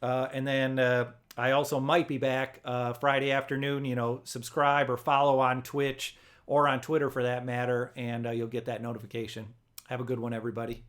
And then I also might be back Friday afternoon. Subscribe or follow on Twitch or on Twitter for that matter, and you'll get that notification. Have a good one, everybody.